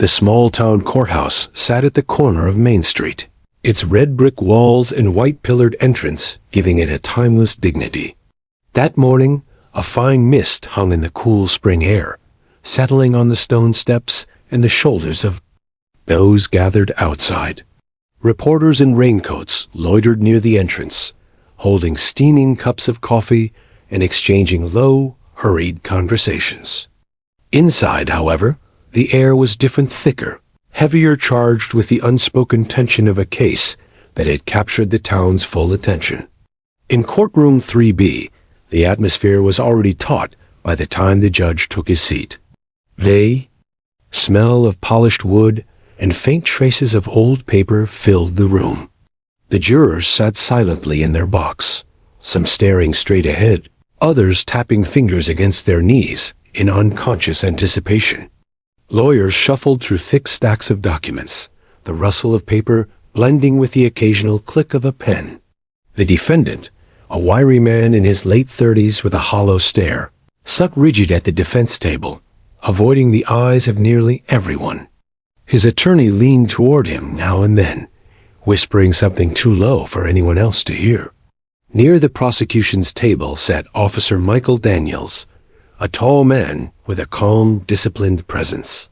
The small-town courthouse sat at the corner of Main Street, its red brick walls and white-pillared entrance giving it a timeless dignity. That morning, a fine mist hung in the cool spring air, settling on the stone steps and the shoulders of those gathered outside. Reporters in raincoats loitered near the entrance, holding steaming cups of coffee and exchanging low, hurried conversations. Inside, however, the air was different, thicker, heavier, charged with the unspoken tension of a case that had captured the town's full attention. In Courtroom 3B, the atmosphere was already taut by the time the judge took his seat. The smell of polished wood and faint traces of old paper filled the room. The jurors sat silently in their box, some staring straight ahead, others tapping fingers against their knees in unconscious anticipation. Lawyers shuffled through thick stacks of documents, the rustle of paper blending with the occasional click of a pen. The defendant, a wiry man in his late 30s with a hollow stare, sat rigid at the defense table, avoiding the eyes of nearly everyone. His attorney leaned toward him now and then, whispering something too low for anyone else to hear. Near the prosecution's table sat Officer Michael Daniels, a tall man with a calm, disciplined presence.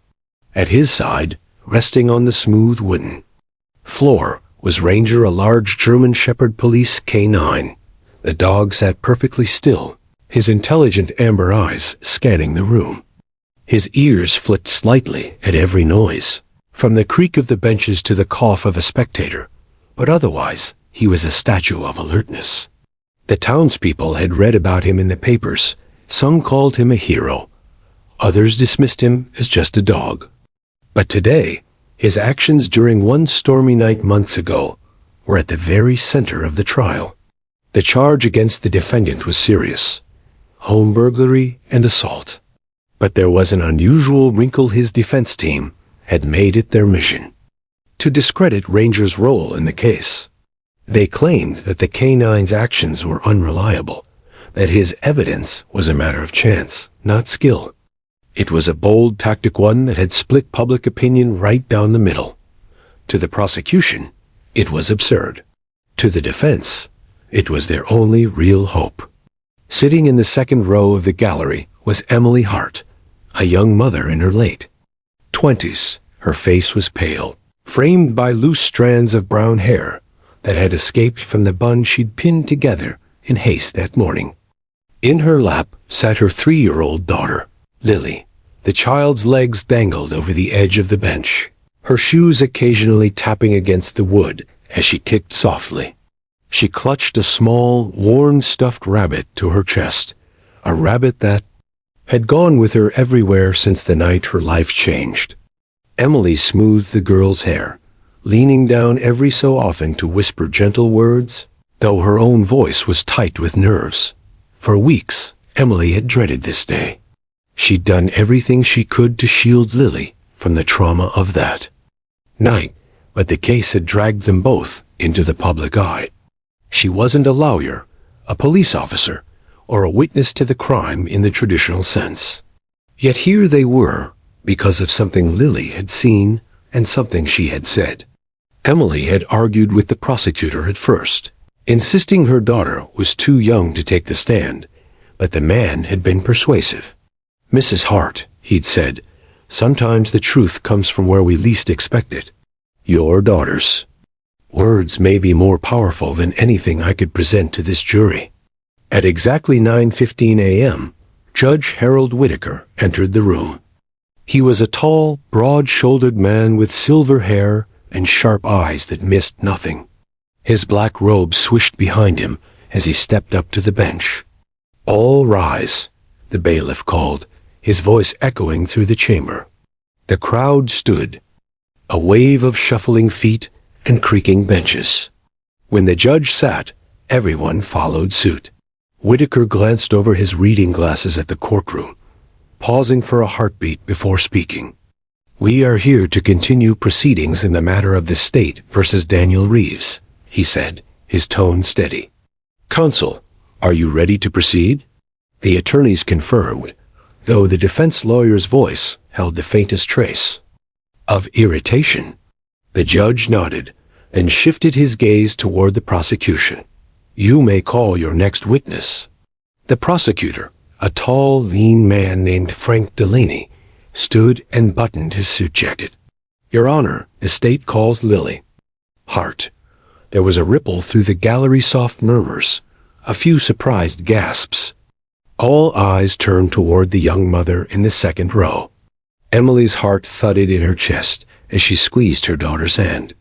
At his side, resting on the smooth wooden floor, was Ranger, a large German Shepherd Police K9. The dog sat perfectly still, his intelligent amber eyes scanning the room. His ears flicked slightly at every noise, from the creak of the benches to the cough of a spectator, but otherwise he was a statue of alertness. The townspeople had read about him in the papers. Some called him a hero. Others dismissed him as just a dog. But today, his actions during one stormy night months ago were at the very center of the trial. The charge against the defendant was serious: home burglary and assault. But there was an unusual wrinkle. His defense team had made it their mission to discredit Ranger's role in the case. They claimed that the K9's actions were unreliable, that his evidence was a matter of chance, not skill. It was a bold tactic, one that had split public opinion right down the middle. To the prosecution, it was absurd. To the defense, it was their only real hope. Sitting in the second row of the gallery was Emily Hart, a young mother in her late 20s. Her face was pale, framed by loose strands of brown hair that had escaped from the bun she'd pinned together in haste that morning. In her lap sat her 3-year-old daughter, Lily. The child's legs dangled over the edge of the bench, her shoes occasionally tapping against the wood as she kicked softly. She clutched a small, worn stuffed rabbit to her chest, a rabbit that had gone with her everywhere since the night her life changed. Emily smoothed the girl's hair, leaning down every so often to whisper gentle words, though her own voice was tight with nerves. For weeks, Emily had dreaded this day. She'd done everything she could to shield Lily from the trauma of that night, but the case had dragged them both into the public eye. She wasn't a lawyer, a police officer, or a witness to the crime in the traditional sense. Yet here they were, because of something Lily had seen and something she had said. Emily had argued with the prosecutor at first, insisting her daughter was too young to take the stand, but the man had been persuasive. "Mrs. Hart," he'd said, "sometimes the truth comes from where we least expect it. Your daughter's words may be more powerful than anything I could present to this jury." At exactly 9:15 a.m., Judge Harold Whitaker entered the room. He was a tall, broad-shouldered man with silver hair and sharp eyes that missed nothing. His black robe swished behind him as he stepped up to the bench. "All rise," the bailiff called, his voice echoing through the chamber. The crowd stood, a wave of shuffling feet and creaking benches. When the judge sat, everyone followed suit. Whitaker glanced over his reading glasses at the courtroom, pausing for a heartbeat before speaking. "We are here to continue proceedings in the matter of the state versus Daniel Reeves," he said, his tone steady. "Counsel, are you ready to proceed?" The attorneys confirmed, though the defense lawyer's voice held the faintest trace Of irritation. The judge nodded, and shifted his gaze toward the prosecution. You may call your next witness. The prosecutor, a tall, lean man named Frank Delaney, stood and buttoned his suit jacket. Your Honor, the state calls Lily. Hart. There was a ripple through the gallery, soft murmurs, a few surprised gasps. All eyes turned toward the young mother in the second row. Emily's heart thudded in her chest as she squeezed her daughter's hand.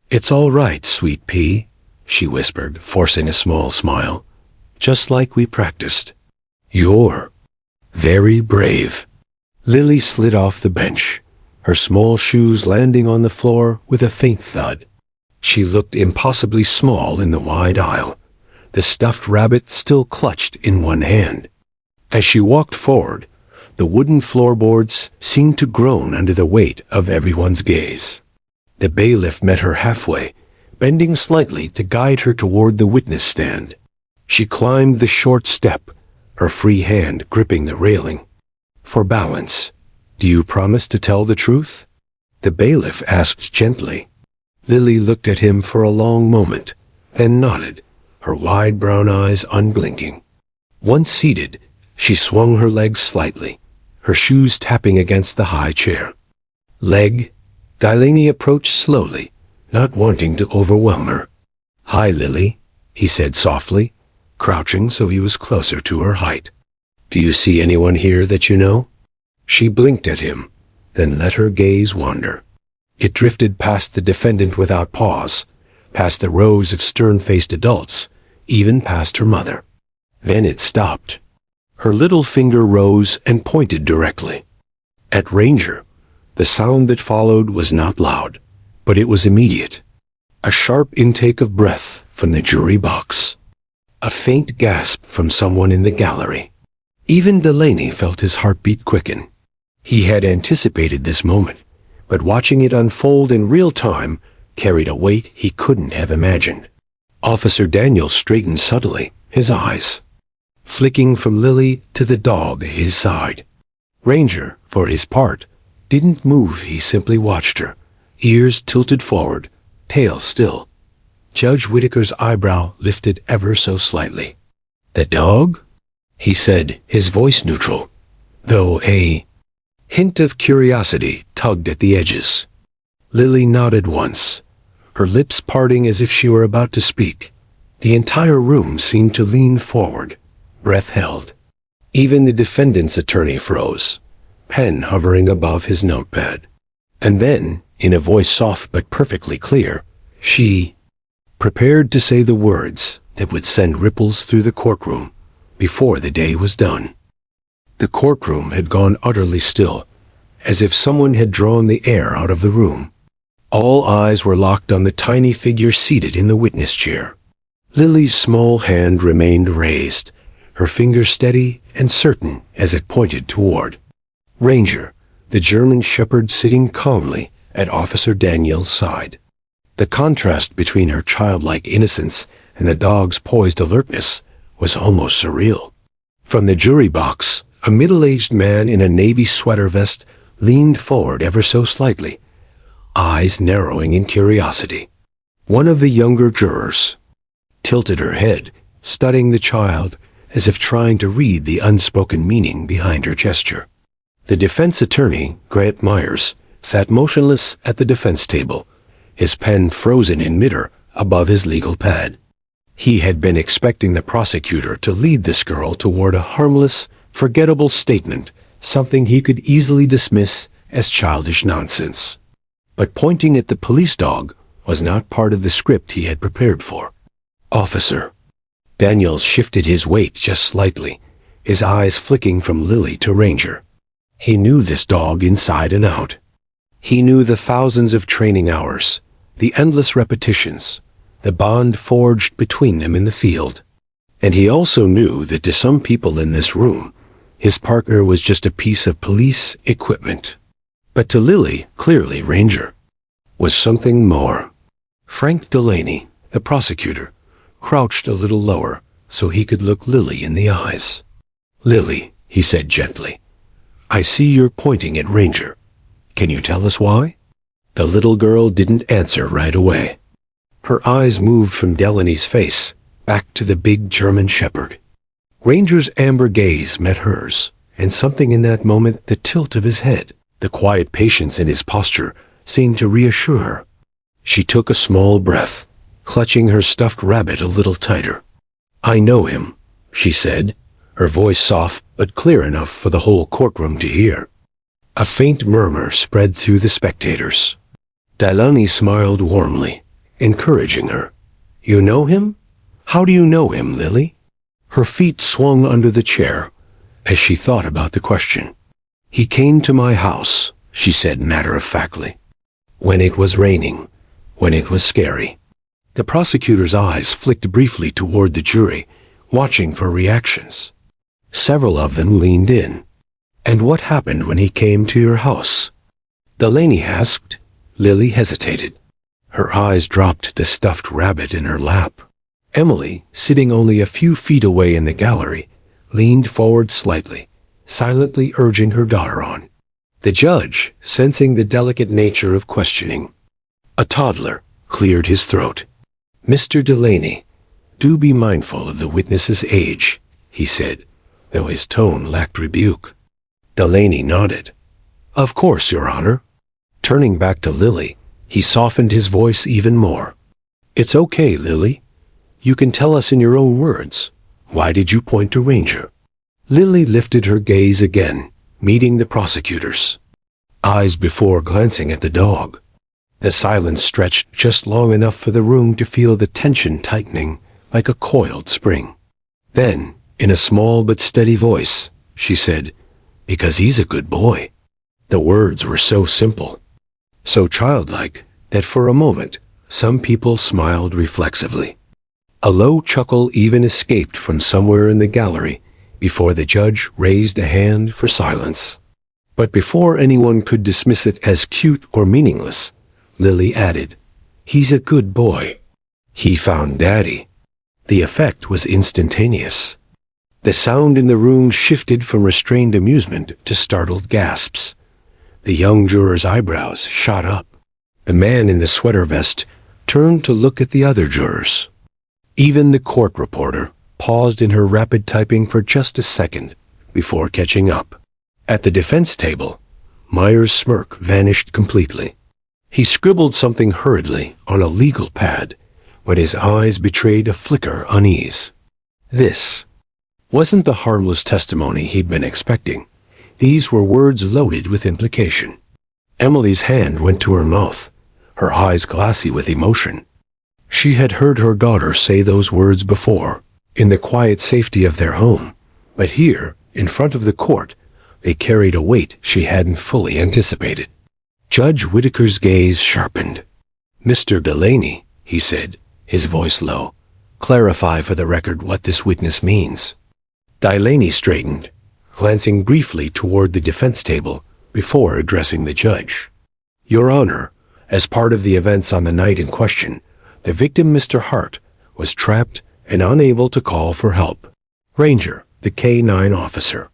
It's all right, sweet pea, she whispered, forcing a small smile. Just like we practiced. You're very brave. Lily slid off the bench, her small shoes landing on the floor with a faint thud. She looked impossibly small in the wide aisle, the stuffed rabbit still clutched in one hand. As she walked forward, the wooden floorboards seemed to groan under the weight of everyone's gaze. The bailiff met her halfway, bending slightly to guide her toward the witness stand. She climbed the short step, her free hand gripping the railing. For balance, do you promise to tell the truth? The bailiff asked gently. Lily looked at him for a long moment, then nodded, her wide brown eyes unblinking. Once seated, she swung her legs slightly, her shoes tapping against the high chair. Leg. Delaney approached slowly, not wanting to overwhelm her. Hi, Lily, he said softly, crouching so he was closer to her height. Do you see anyone here that you know? She blinked at him, then let her gaze wander. It drifted past the defendant without pause, past the rows of stern-faced adults, even past her mother. Then it stopped. Her little finger rose and pointed directly. At Ranger. The sound that followed was not loud, but it was immediate. A sharp intake of breath from the jury box. A faint gasp from someone in the gallery. Even Delaney felt his heartbeat quicken. He had anticipated this moment, but watching it unfold in real time carried a weight he couldn't have imagined. Officer Daniels straightened subtly, his eyes flicking from Lily to the dog at his side. Ranger, for his part, didn't move. He simply watched her, ears tilted forward, tail still. Judge Whitaker's eyebrow lifted ever so slightly. The dog? He said, his voice neutral, though a hint of curiosity tugged at the edges. Lily nodded once, her lips parting as if she were about to speak. The entire room seemed to lean forward, breath held. Even the defendant's attorney froze, pen hovering above his notepad. And then, in a voice soft but perfectly clear, she prepared to say the words that would send ripples through the courtroom before the day was done. The courtroom had gone utterly still, as if someone had drawn the air out of the room. All eyes were locked on the tiny figure seated in the witness chair. Lily's small hand remained raised, her finger steady and certain as it pointed toward Ranger, the German shepherd sitting calmly at Officer Daniels' side. The contrast between her childlike innocence and the dog's poised alertness was almost surreal. From the jury box, a middle-aged man in a navy sweater vest leaned forward ever so slightly, eyes narrowing in curiosity. One of the younger jurors tilted her head, studying the child as if trying to read the unspoken meaning behind her gesture. The defense attorney, Grant Myers, sat motionless at the defense table, his pen frozen in midair above his legal pad. He had been expecting the prosecutor to lead this girl toward a harmless, forgettable statement, something he could easily dismiss as childish nonsense. But pointing at the police dog was not part of the script he had prepared for. Officer. Daniels shifted his weight just slightly, his eyes flicking from Lily to Ranger. He knew this dog inside and out. He knew the thousands of training hours, the endless repetitions, the bond forged between them in the field. And he also knew that to some people in this room, his partner was just a piece of police equipment. But to Lily, clearly Ranger was something more. Frank Delaney, the prosecutor, crouched a little lower so he could look Lily in the eyes. Lily, he said gently, I see you're pointing at Ranger. Can you tell us why? The little girl didn't answer right away. Her eyes moved from Delaney's face back to the big German shepherd. Ranger's amber gaze met hers, and something in that moment, the tilt of his head, the quiet patience in his posture, seemed to reassure her. She took a small breath, clutching her stuffed rabbit a little tighter. "I know him," she said, her voice soft but clear enough for the whole courtroom to hear. A faint murmur spread through the spectators. Delaney smiled warmly, encouraging her. "You know him? How do you know him, Lily?" Her feet swung under the chair as she thought about the question. "He came to my house," she said matter-of-factly. "When it was raining, when it was scary." The prosecutor's eyes flicked briefly toward the jury, watching for reactions. Several of them leaned in. "And what happened when he came to your house?" Delaney asked. Lily hesitated. Her eyes dropped to the stuffed rabbit in her lap. Emily, sitting only a few feet away in the gallery, leaned forward slightly, silently urging her daughter on. The judge, sensing the delicate nature of questioning, a toddler, cleared his throat. "Mr. Delaney, do be mindful of the witness's age," he said, though his tone lacked rebuke. Delaney nodded. "Of course, Your Honor." Turning back to Lily, he softened his voice even more. "It's okay, Lily. You can tell us in your own words. Why did you point to Ranger?" Lily lifted her gaze again, meeting the prosecutor's eyes before glancing at the dog. The silence stretched just long enough for the room to feel the tension tightening like a coiled spring. Then, in a small but steady voice, she said, "Because he's a good boy." The words were so simple, so childlike, that for a moment some people smiled reflexively. A low chuckle even escaped from somewhere in the gallery before the judge raised a hand for silence. But before anyone could dismiss it as cute or meaningless, Lily added, "He's a good boy. He found Daddy." The effect was instantaneous. The sound in the room shifted from restrained amusement to startled gasps. The young juror's eyebrows shot up. The man in the sweater vest turned to look at the other jurors. Even the court reporter paused in her rapid typing for just a second before catching up. At the defense table, Meyer's smirk vanished completely. He scribbled something hurriedly on a legal pad, but his eyes betrayed a flicker of unease. This wasn't the harmless testimony he'd been expecting. These were words loaded with implication. Emily's hand went to her mouth, her eyes glassy with emotion. She had heard her daughter say those words before, in the quiet safety of their home, but here, in front of the court, they carried a weight she hadn't fully anticipated. Judge Whitaker's gaze sharpened. "Mr. Delaney," he said, his voice low, "clarify for the record what this witness means." Delaney straightened, glancing briefly toward the defense table before addressing the judge. "Your Honor, as part of the events on the night in question, the victim, Mr. Hart, was trapped and unable to call for help. Ranger, the K-9 officer,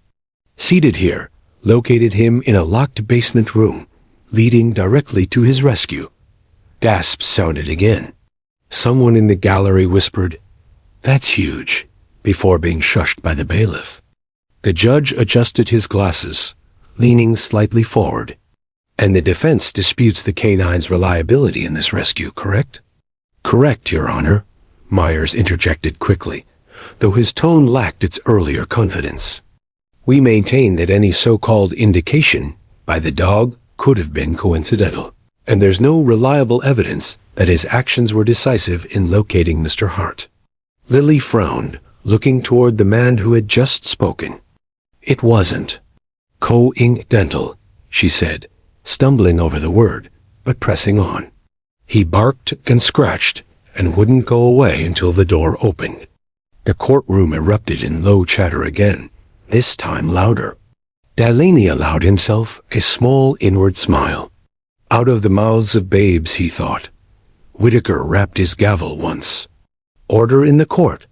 seated here, located him in a locked basement room, leading directly to his rescue." Gasps sounded again. Someone in the gallery whispered, "That's huge," before being shushed by the bailiff. The judge adjusted his glasses, leaning slightly forward. "And the defense disputes the K-9's reliability in this rescue, correct?" "Correct, Your Honor," Myers interjected quickly, though his tone lacked its earlier confidence. "We maintain that any so-called indication by the dog could have been coincidental, and there's no reliable evidence that his actions were decisive in locating Mr. Hart." Lily frowned, looking toward the man who had just spoken. "It wasn't coincidental," she said, stumbling over the word, but pressing on. "He barked and scratched and wouldn't go away until the door opened." The courtroom erupted in low chatter again, this time louder. Delaney allowed himself a small inward smile. Out of the mouths of babes, he thought. Whitaker rapped his gavel once. Order in the court.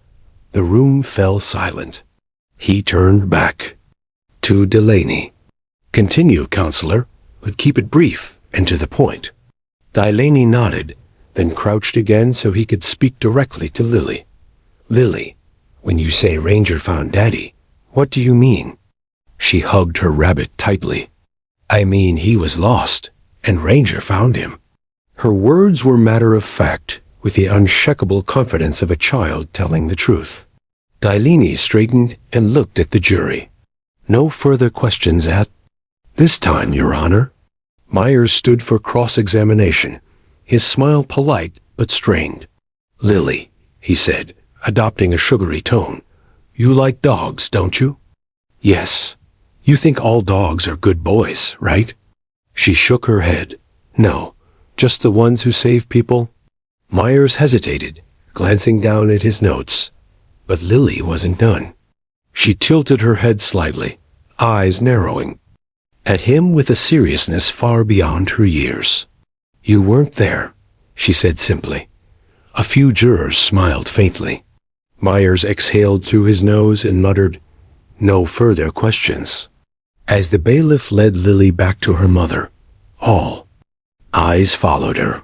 The room fell silent. He turned back to Delaney. "Continue, counselor, but keep it brief and to the point." Delaney nodded, then crouched again so he could speak directly to Lily. Lily, when you say Ranger found Daddy, what do you mean? She hugged her rabbit tightly. I mean he was lost, and Ranger found him. Her words were matter of fact, with the unshakable confidence of a child telling the truth. Delaney straightened and looked at the jury. No further questions at this time, Your Honor. Myers stood for cross-examination, his smile polite but strained. Lily, he said, adopting a sugary tone, you like dogs, don't you? Yes. You think all dogs are good boys, right? She shook her head. No, just the ones who save people. Myers hesitated, glancing down at his notes. But Lily wasn't done. She tilted her head slightly, eyes narrowing, at him with a seriousness far beyond her years. You weren't there, she said simply. A few jurors smiled faintly. Myers exhaled through his nose and muttered, no further questions. As the bailiff led Lily back to her mother, all eyes followed her.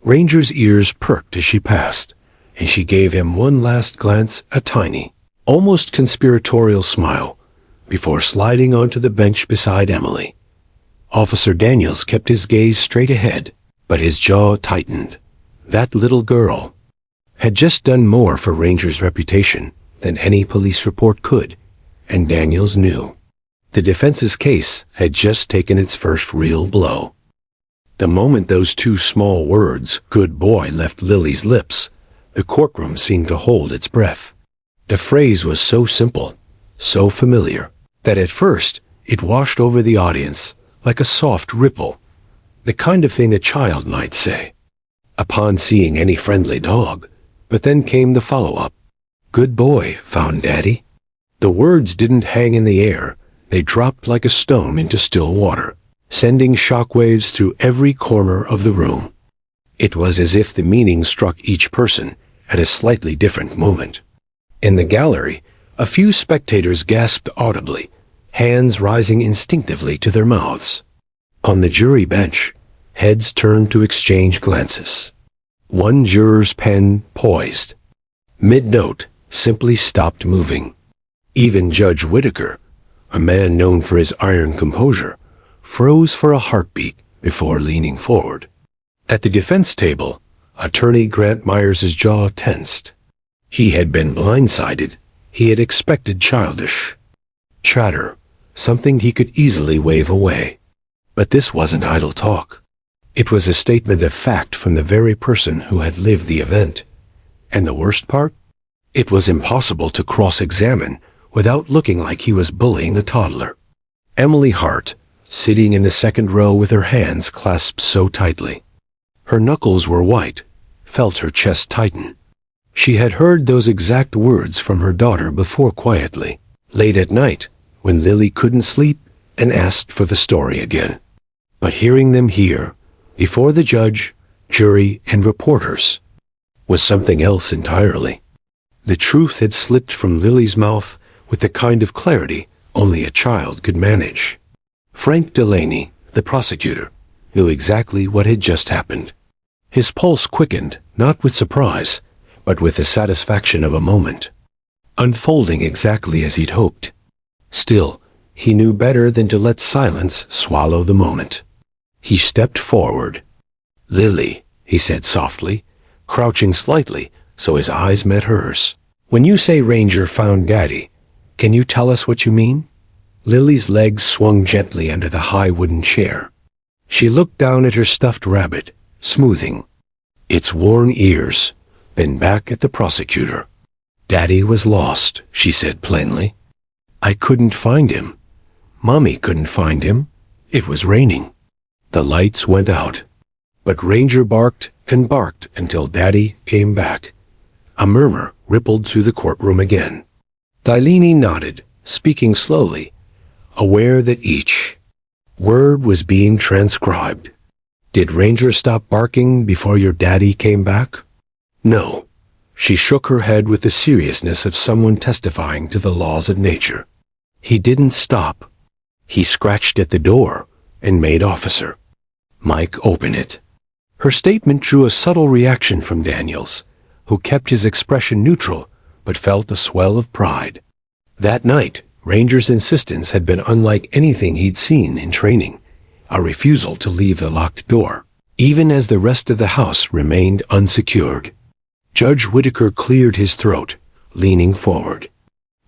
Ranger's ears perked as she passed, and she gave him one last glance, a tiny, almost conspiratorial smile, before sliding onto the bench beside Emily. Officer Daniels kept his gaze straight ahead, but his jaw tightened. That little girl had just done more for Ranger's reputation than any police report could, and Daniels knew. The defense's case had just taken its first real blow. The moment those two small words, good boy, left Lily's lips, the courtroom seemed to hold its breath. The phrase was so simple, so familiar, that at first it washed over the audience like a soft ripple, the kind of thing a child might say upon seeing any friendly dog. But then came the follow-up. Good boy found Daddy. The words didn't hang in the air. They dropped like a stone into still water, sending shockwaves through every corner of the room. It was as if the meaning struck each person at a slightly different moment. In the gallery, a few spectators gasped audibly, hands rising instinctively to their mouths. On the jury bench, heads turned to exchange glances. One juror's pen poised. Mid-note simply stopped moving. Even Judge Whitaker, a man known for his iron composure, froze for a heartbeat before leaning forward. At the defense table, Attorney Grant Myers' jaw tensed. He had been blindsided. He had expected childish chatter, something he could easily wave away. But this wasn't idle talk. It was a statement of fact from the very person who had lived the event. And the worst part? It was impossible to cross-examine without looking like he was bullying a toddler. Emily Hart, sitting in the second row with her hands clasped so tightly. Her knuckles were white, felt her chest tighten. She had heard those exact words from her daughter before quietly, late at night, when Lily couldn't sleep and asked for the story again. But hearing them here, before the judge, jury, and reporters, was something else entirely. The truth had slipped from Lily's mouth with the kind of clarity only a child could manage. Frank Delaney, the prosecutor, knew exactly what had just happened. His pulse quickened, not with surprise, but with the satisfaction of a moment, unfolding exactly as he'd hoped. Still, he knew better than to let silence swallow the moment. He stepped forward. Lily, he said softly, crouching slightly so his eyes met hers. When you say Ranger found Daddy, can you tell us what you mean? Lily's legs swung gently under the high wooden chair. She looked down at her stuffed rabbit, smoothing its worn ears, then back at the prosecutor. Daddy was lost, she said plainly. I couldn't find him. Mommy couldn't find him. It was raining. The lights went out. But Ranger barked and barked until Daddy came back. A murmur rippled through the courtroom again. Delaney nodded, speaking slowly, aware that each word was being transcribed. Did Ranger stop barking before your daddy came back? No. She shook her head with the seriousness of someone testifying to the laws of nature. He didn't stop. He scratched at the door and made officer Mike open it. Her statement drew a subtle reaction from Daniels, who kept his expression neutral but felt a swell of pride. That night, Ranger's insistence had been unlike anything he'd seen in training, a refusal to leave the locked door, even as the rest of the house remained unsecured. Judge Whitaker cleared his throat, leaning forward.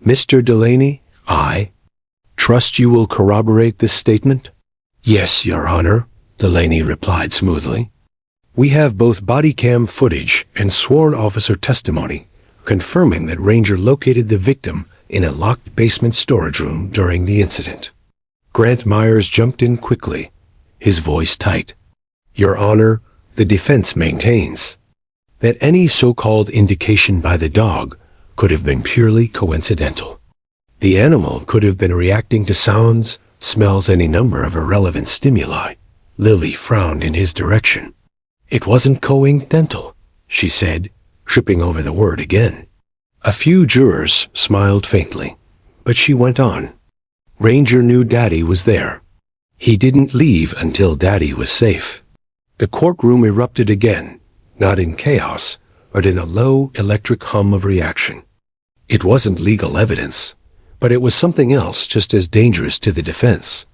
"Mr. Delaney, I trust you will corroborate this statement?" "Yes, Your Honor," Delaney replied smoothly. "We have both body cam footage and sworn officer testimony confirming that Ranger located the victim in a locked basement storage room during the incident." Grant Myers jumped in quickly, his voice tight. "Your Honor, the defense maintains that any so-called indication by the dog could have been purely coincidental. The animal could have been reacting to sounds, smells, any number of irrelevant stimuli." Lily frowned in his direction. "It wasn't coincidental," she said, tripping over the word again. A few jurors smiled faintly, but she went on. "Ranger knew Daddy was there. He didn't leave until Daddy was safe." The courtroom erupted again, not in chaos, but in a low electric hum of reaction. It wasn't legal evidence, but it was something else just as dangerous to the defense.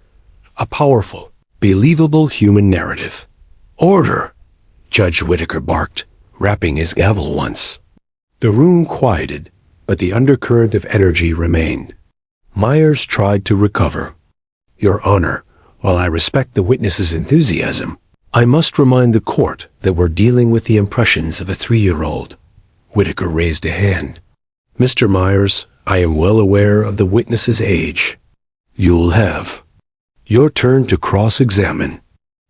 A powerful, believable human narrative. "Order!" Judge Whitaker barked, rapping his gavel once. The room quieted, but the undercurrent of energy remained. Myers tried to recover. "Your Honor, while I respect the witness's enthusiasm, I must remind the court that we're dealing with the impressions of a 3-year-old. Whitaker raised a hand. "Mr. Myers, I am well aware of the witness's age. You'll have your turn to cross-examine."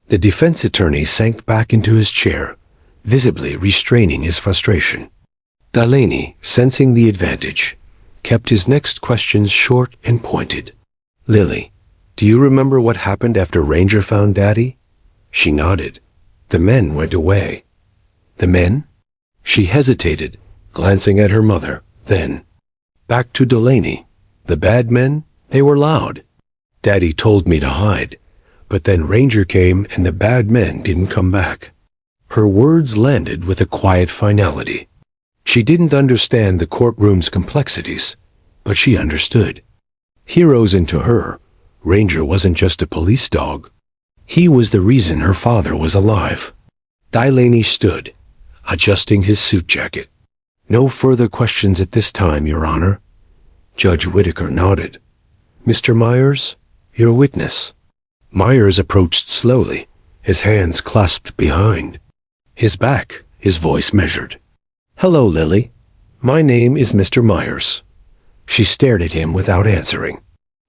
The defense attorney sank back into his chair, visibly restraining his frustration. Delaney, sensing the advantage, kept his next questions short and pointed. "Lily, do you remember what happened after Ranger found Daddy?" She nodded. "The men went away." "The men?" She hesitated, glancing at her mother, then back to Delaney. "The bad men? They were loud. Daddy told me to hide, but then Ranger came and the bad men didn't come back." Her words landed with a quiet finality. She didn't understand the courtroom's complexities, but she understood. Heroes into her, Ranger wasn't just a police dog. He was the reason her father was alive. Delaney stood, adjusting his suit jacket. "No further questions at this time, Your Honor." Judge Whitaker nodded. "Mr. Myers, your witness." Myers approached slowly, his hands clasped behind. His back, his voice measured. "Hello, Lily. My name is Mr. Myers." She stared at him without answering.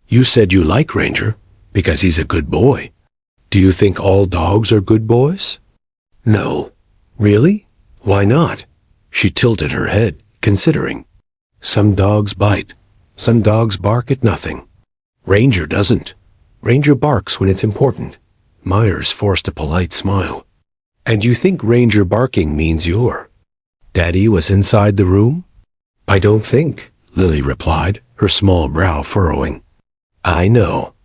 "You said you like Ranger because he's a good boy. Do you think all dogs are good boys?" "No." "Really? Why not?" She tilted her head, considering. "Some dogs bite. Some dogs bark at nothing. Ranger doesn't. Ranger barks when it's important." Myers forced a polite smile. "And you think Ranger barking means you're Daddy was inside the room?" "I don't think," Lily replied, her small brow furrowing. "I know."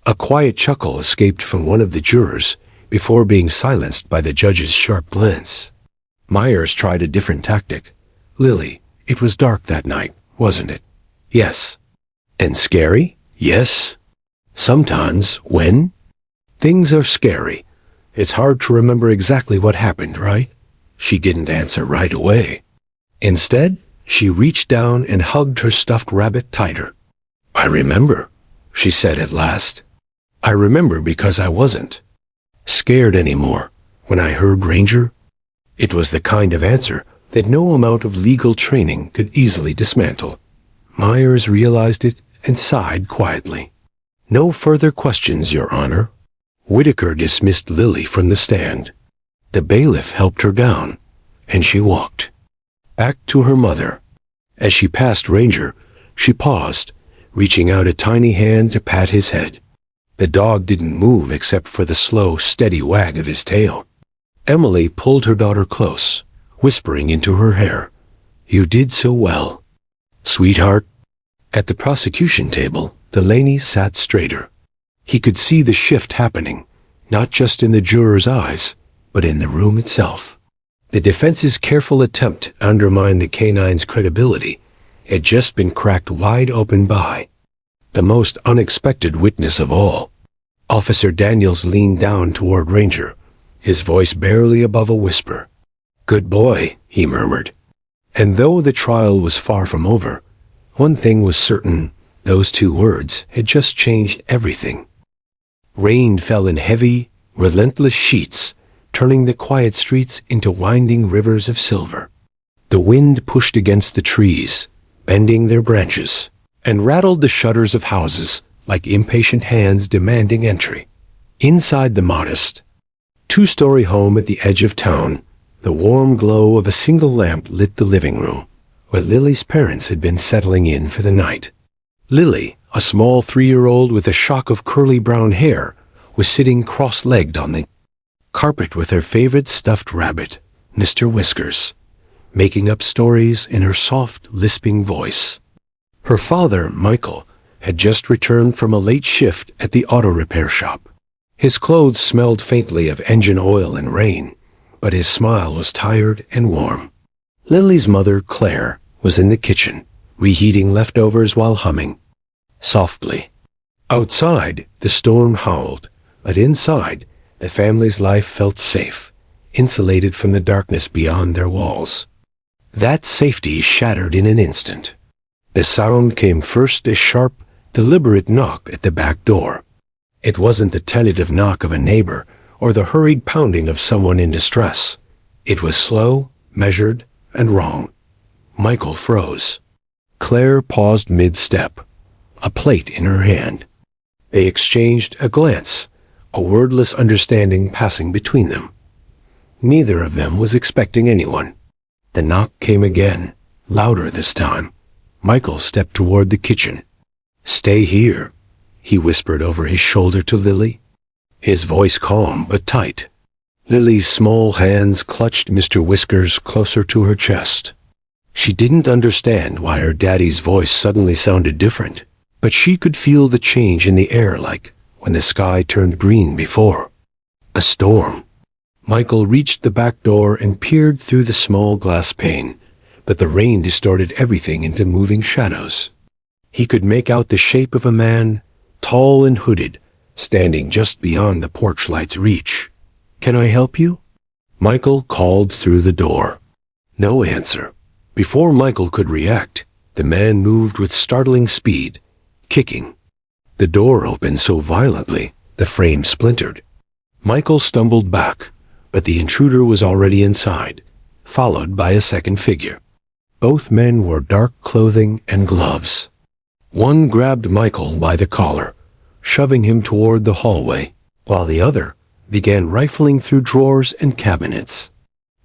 A quiet chuckle escaped from one of the jurors before being silenced by the judge's sharp glance. Myers tried a different tactic. "Lily, it was dark that night, wasn't it?" "Yes." "And scary?" "Yes." "Sometimes, when things are scary, it's hard to remember exactly what happened, right?" She didn't answer right away. Instead, she reached down and hugged her stuffed rabbit tighter. "I remember," she said at last. "I remember because I wasn't scared anymore when I heard Ranger." It was the kind of answer that no amount of legal training could easily dismantle. Myers realized it and sighed quietly. "No further questions, Your Honor." Whitaker dismissed Lily from the stand. The bailiff helped her down, and she walked back to her mother. As she passed Ranger, she paused, reaching out a tiny hand to pat his head. The dog didn't move except for the slow, steady wag of his tail. Emily pulled her daughter close, whispering into her hair, "You did so well, sweetheart." At the prosecution table, Delaney sat straighter. He could see the shift happening, not just in the jurors' eyes, but in the room itself. The defense's careful attempt to undermine the canine's credibility had just been cracked wide open by the most unexpected witness of all. Officer Daniels leaned down toward Ranger, his voice barely above a whisper. "Good boy," he murmured. And though the trial was far from over, one thing was certain: those two words had just changed everything. Rain fell in heavy, relentless sheets, turning the quiet streets into winding rivers of silver. The wind pushed against the trees, bending their branches, and rattled the shutters of houses like impatient hands demanding entry. Inside the modest, two-story home at the edge of town, the warm glow of a single lamp lit the living room, where Lily's parents had been settling in for the night. Lily, a small 3-year-old with a shock of curly brown hair, was sitting cross-legged on the carpet with her favorite stuffed rabbit, Mr. Whiskers, making up stories in her soft, lisping voice. Her father, Michael, had just returned from a late shift at the auto repair shop. His clothes smelled faintly of engine oil and rain, but his smile was tired and warm. Lily's mother, Claire, was in the kitchen, reheating leftovers while humming softly. Outside, the storm howled, but inside, the family's life felt safe, insulated from the darkness beyond their walls. That safety shattered in an instant. The sound came first, a sharp, deliberate knock at the back door. It wasn't the tentative knock of a neighbor or the hurried pounding of someone in distress. It was slow, measured, and wrong. Michael froze. Claire paused mid-step, a plate in her hand. They exchanged a glance, a wordless understanding passing between them. Neither of them was expecting anyone. The knock came again, louder this time. Michael stepped toward the kitchen. "Stay here," he whispered over his shoulder to Lily, his voice calm but tight. Lily's small hands clutched Mr. Whiskers closer to her chest. She didn't understand why her daddy's voice suddenly sounded different, but she could feel the change in the air, like when the sky turned green before a storm. Michael reached the back door and peered through the small glass pane, but the rain distorted everything into moving shadows. He could make out the shape of a man, tall and hooded, standing just beyond the porch light's reach. "Can I help you?" Michael called through the door. No answer. Before Michael could react, the man moved with startling speed, kicking. The door opened so violently, the frame splintered. Michael stumbled back, but the intruder was already inside, followed by a second figure. Both men wore dark clothing and gloves. One grabbed Michael by the collar, shoving him toward the hallway, while the other began rifling through drawers and cabinets.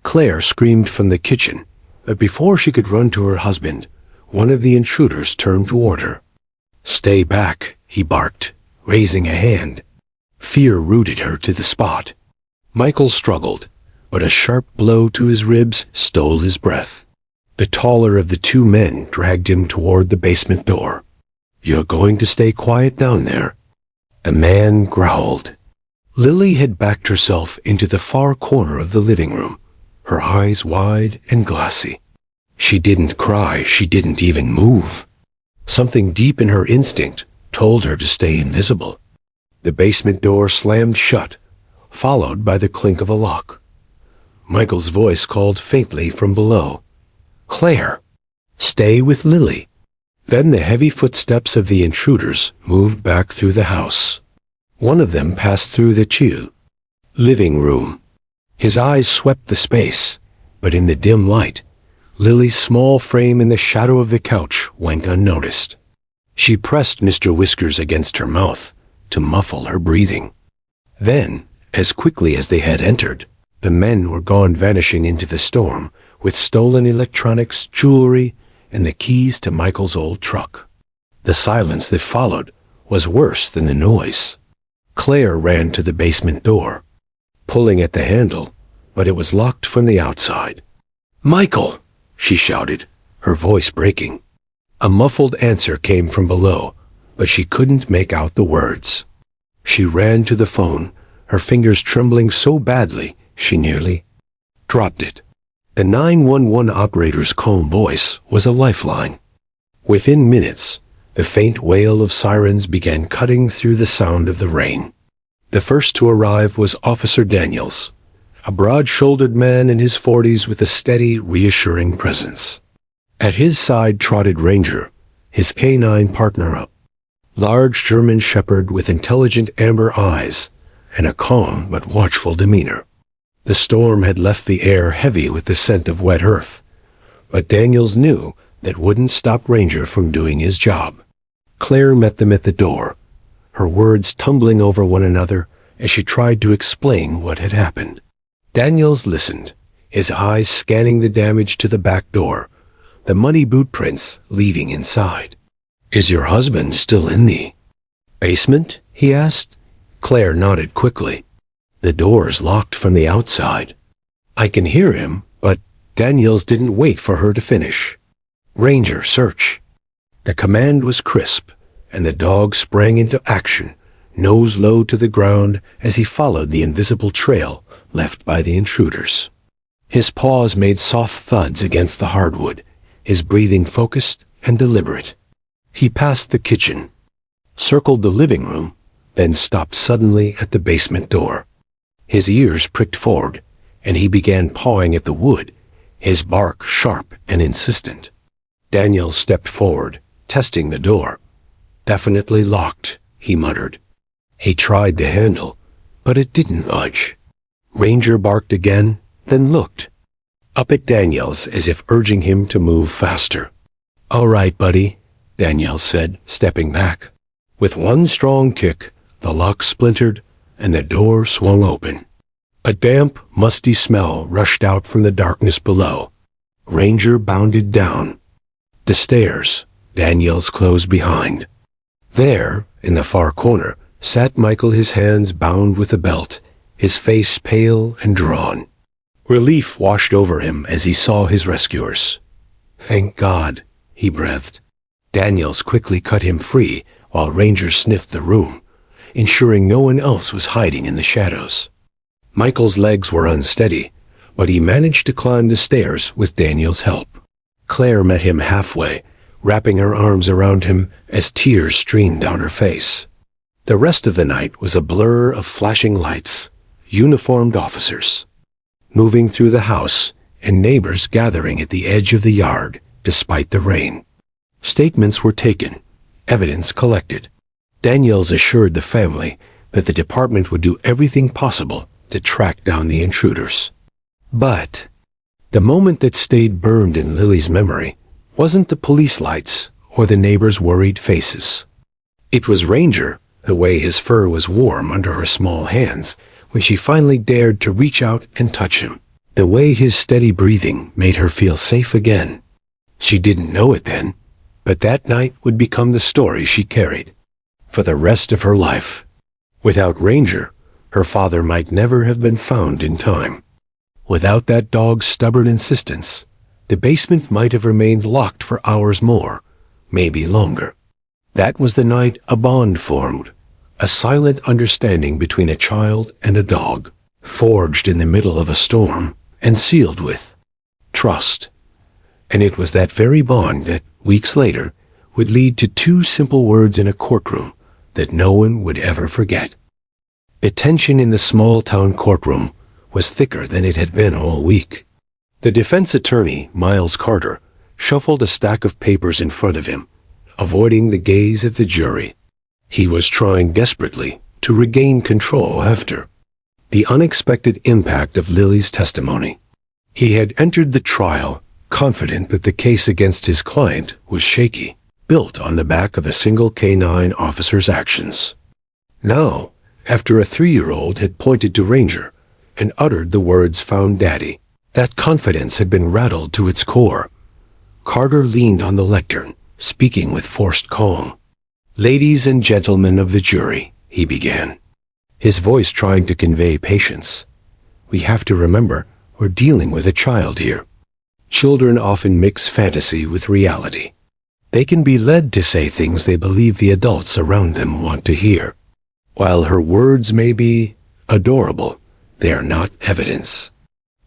Claire screamed from the kitchen, but before she could run to her husband, one of the intruders turned toward her. "Stay back," he barked, raising a hand. Fear rooted her to the spot. Michael struggled, but a sharp blow to his ribs stole his breath. The taller of the two men dragged him toward the basement door. "You're going to stay quiet down there?" A man growled. Lily had backed herself into the far corner of the living room, her eyes wide and glassy. She didn't cry, she didn't even move. Something deep in her instinct told her to stay invisible. The basement door slammed shut, followed by the clink of a lock. Michael's voice called faintly from below. "Claire, stay with Lily." Then the heavy footsteps of the intruders moved back through the house. One of them passed through the living room. His eyes swept the space, but in the dim light, Lily's small frame in the shadow of the couch went unnoticed. She pressed Mr. Whiskers against her mouth to muffle her breathing. Then, as quickly as they had entered, the men were gone, vanishing into the storm with stolen electronics, jewelry, and the keys to Michael's old truck. The silence that followed was worse than the noise. Claire ran to the basement door, pulling at the handle, but it was locked from the outside. "Michael!" she shouted, her voice breaking. A muffled answer came from below, but she couldn't make out the words. She ran to the phone, her fingers trembling so badly She nearly dropped it. The 911 operator's calm voice was a lifeline. Within minutes, the faint wail of sirens began cutting through the sound of the rain. The first to arrive was Officer Daniels, a broad-shouldered man in his 40s with a steady, reassuring presence. At his side trotted Ranger, his canine partner, a large German shepherd with intelligent amber eyes and a calm but watchful demeanor. The storm had left the air heavy with the scent of wet earth, but Daniels knew that wouldn't stop Ranger from doing his job. Claire met them at the door, her words tumbling over one another as she tried to explain what had happened. Daniels listened, his eyes scanning the damage to the back door, the muddy boot prints leading inside. "Is your husband still in the basement?" he asked. Claire nodded quickly. "The door's locked from the outside. I can hear him, but..." Daniels didn't wait for her to finish. "Ranger, search." The command was crisp, and the dog sprang into action, nose low to the ground as he followed the invisible trail left by the intruders. His paws made soft thuds against the hardwood, his breathing focused and deliberate. He passed the kitchen, circled the living room, then stopped suddenly at the basement door. His ears pricked forward, and he began pawing at the wood, his bark sharp and insistent. Daniel stepped forward, testing the door. "Definitely locked," he muttered. He tried the handle, but it didn't budge. Ranger barked again, then looked up at Daniels as if urging him to move faster. "All right, buddy," Daniels said, stepping back. With one strong kick, the lock splintered and the door swung open. A damp, musty smell rushed out from the darkness below. Ranger bounded down the stairs, Daniels closed behind. There, in the far corner, sat Michael, his hands bound with a belt, his face pale and drawn. Relief washed over him as he saw his rescuers. "Thank God," he breathed. Daniels quickly cut him free while Ranger sniffed the room, ensuring no one else was hiding in the shadows. Michael's legs were unsteady, but he managed to climb the stairs with Daniel's help. Claire met him halfway, wrapping her arms around him as tears streamed down her face. The rest of the night was a blur of flashing lights, uniformed officers moving through the house, and neighbors gathering at the edge of the yard despite the rain. Statements were taken, evidence collected. Daniels assured the family that the department would do everything possible to track down the intruders. But the moment that stayed burned in Lily's memory wasn't the police lights or the neighbors' worried faces. It was Ranger, the way his fur was warm under her small hands when she finally dared to reach out and touch him. The way his steady breathing made her feel safe again. She didn't know it then, but that night would become the story she carried for the rest of her life. Without Ranger, her father might never have been found in time. Without that dog's stubborn insistence, the basement might have remained locked for hours more, maybe longer. That was the night a bond formed, a silent understanding between a child and a dog, forged in the middle of a storm and sealed with trust. And it was that very bond that, weeks later, would lead to two simple words in a courtroom that no one would ever forget. The tension in the small-town courtroom was thicker than it had been all week. The defense attorney, Miles Carter, shuffled a stack of papers in front of him, avoiding the gaze of the jury. He was trying desperately to regain control after the unexpected impact of Lily's testimony. He had entered the trial confident that the case against his client was shaky, built on the back of a single K-9 officer's actions. Now, after a 3-year-old had pointed to Ranger and uttered the words "found Daddy," that confidence had been rattled to its core. Carter leaned on the lectern, speaking with forced calm. "Ladies and gentlemen of the jury," he began, his voice trying to convey patience. "We have to remember we're dealing with a child here. Children often mix fantasy with reality. They can be led to say things they believe the adults around them want to hear. While her words may be adorable, They are not evidence.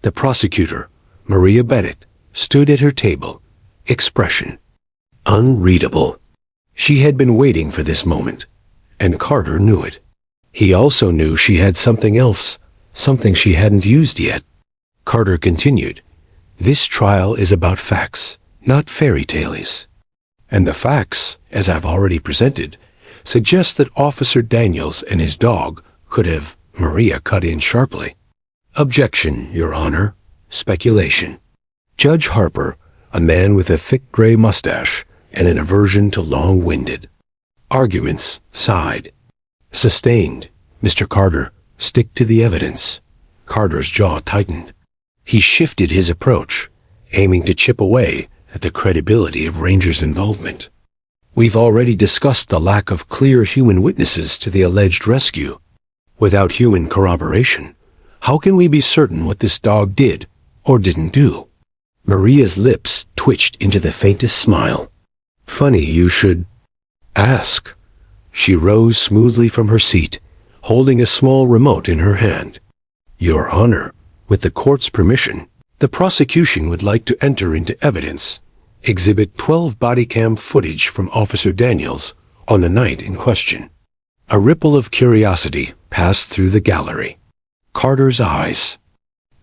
The prosecutor, Maria Bennett, stood at her table, expression unreadable. She had been waiting for this moment, and Carter knew it. He also knew she had something else, something she hadn't used yet. Carter continued, "This trial is about facts, not fairy tales. And the facts, as I've already presented, suggest that Officer Daniels and his dog could have..." Maria cut in sharply. "Objection, Your Honor. Speculation." Judge Harper, a man with a thick gray mustache and an aversion to long-winded arguments, sighed. "Sustained. Mr. Carter, stick to the evidence." Carter's jaw tightened. He shifted his approach, aiming to chip away at the credibility of Ranger's involvement. "We've already discussed the lack of clear human witnesses to the alleged rescue. Without human corroboration, how can we be certain what this dog did or didn't do?" Maria's lips twitched into the faintest smile. "Funny you should ask." She rose smoothly from her seat, holding a small remote in her hand. "Your Honor, with the court's permission, the prosecution would like to enter into evidence Exhibit 12 body cam footage from Officer Daniels on the night in question." A ripple of curiosity passed through the gallery. Carter's eyes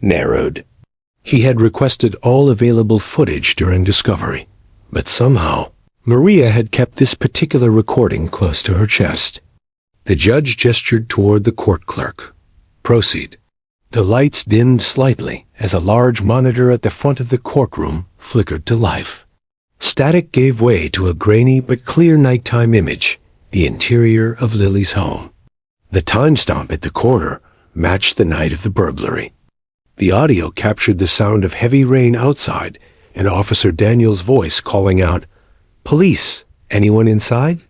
narrowed. He had requested all available footage during discovery, but somehow Maria had kept this particular recording close to her chest. The judge gestured toward the court clerk. "Proceed." The lights dimmed slightly as a large monitor at the front of the courtroom flickered to life. Static gave way to a grainy but clear nighttime image, the interior of Lily's home. The timestamp at the corner matched the night of the burglary. The audio captured the sound of heavy rain outside and Officer Daniels' voice calling out, "Police, anyone inside?"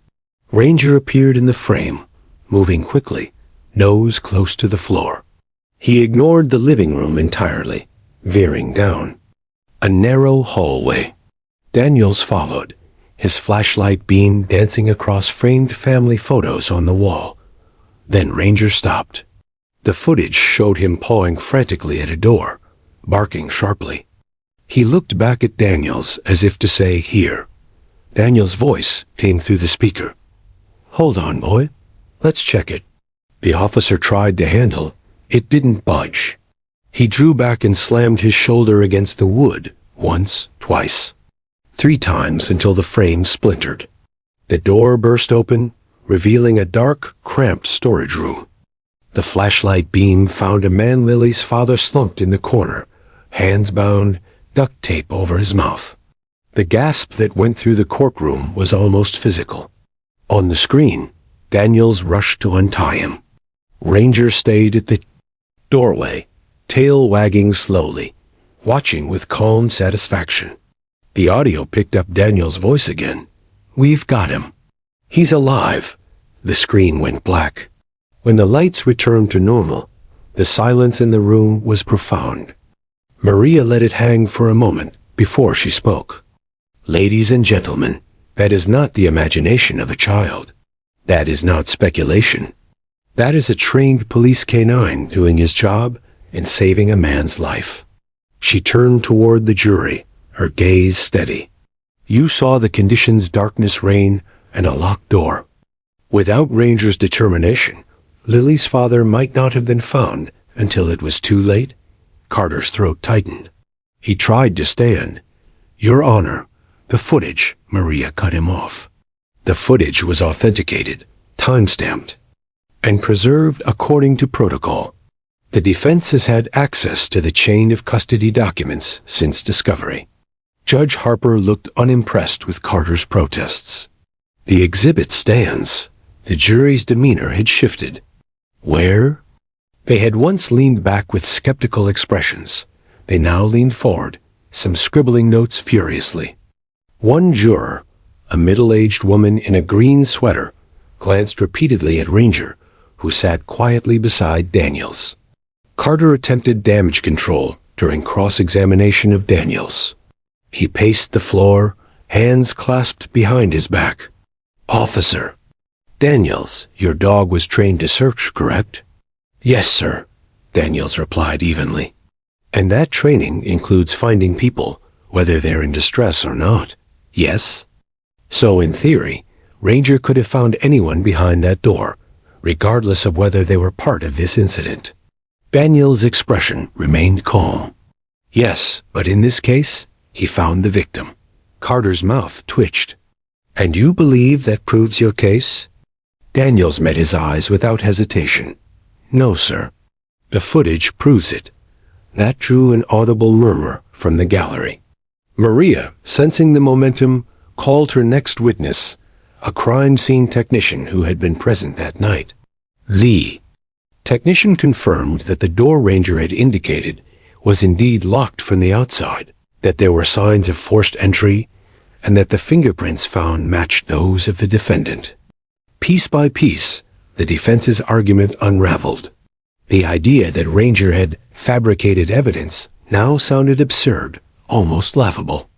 Ranger appeared in the frame, moving quickly, nose close to the floor. He ignored the living room entirely, veering down. A narrow hallway. Daniels followed, his flashlight beam dancing across framed family photos on the wall. Then Ranger stopped. The footage showed him pawing frantically at a door, barking sharply. He looked back at Daniels as if to say, "Here." Daniels' voice came through the speaker. "Hold on, boy. Let's check it." The officer tried the handle. It didn't budge. He drew back and slammed his shoulder against the wood, once, twice, 3 times until the frame splintered. The door burst open, revealing a dark, cramped storage room. The flashlight beam found a man Lily's father slumped in the corner, hands bound, duct tape over his mouth. The gasp that went through the courtroom was almost physical. On the screen, Daniels rushed to untie him. Ranger stayed at the doorway, tail wagging slowly, watching with calm satisfaction. The audio picked up Daniel's voice again. "We've got him. He's alive." The screen went black. When the lights returned to normal, the silence in the room was profound. Maria let it hang for a moment before she spoke. "Ladies and gentlemen, that is not the imagination of a child. That is not speculation. That is a trained police canine doing his job and saving a man's life." She turned toward the jury, her gaze steady. "You saw the conditions: darkness, rain, and a locked door. Without Ranger's determination, Lily's father might not have been found until it was too late." Carter's throat tightened. He tried to stand. "Your Honor, the footage," Maria cut him off. The footage was authenticated, time-stamped, and preserved according to protocol. The defense has had access to the chain of custody documents since discovery. Judge Harper looked unimpressed with Carter's protests. "The exhibit stands." The jury's demeanor had shifted. "Where?" They had once leaned back with skeptical expressions. They now leaned forward, some scribbling notes furiously. One juror, a middle-aged woman in a green sweater, glanced repeatedly at Ranger, who sat quietly beside Daniels. Carter attempted damage control during cross-examination of Daniels. He paced the floor, hands clasped behind his back. "Officer Daniels, your dog was trained to search, correct?" "Yes, sir." Daniels replied evenly. "And that training includes finding people, whether they're in distress or not. Yes? So in theory, Ranger could have found anyone behind that door, regardless of whether they were part of this incident." Daniels' expression remained calm. "Yes, but in this case, he found the victim." Carter's mouth twitched. "And you believe that proves your case?" Daniels met his eyes without hesitation. "No, sir. The footage proves it." That drew an audible murmur from the gallery. Maria, sensing the momentum, called her next witness, a crime scene technician who had been present that night. Lee. Technician confirmed that the door Ranger had indicated was indeed locked from the outside, that there were signs of forced entry, and that the fingerprints found matched those of the defendant. Piece by piece, the defense's argument unraveled. The idea that Ranger had fabricated evidence now sounded absurd, almost laughable.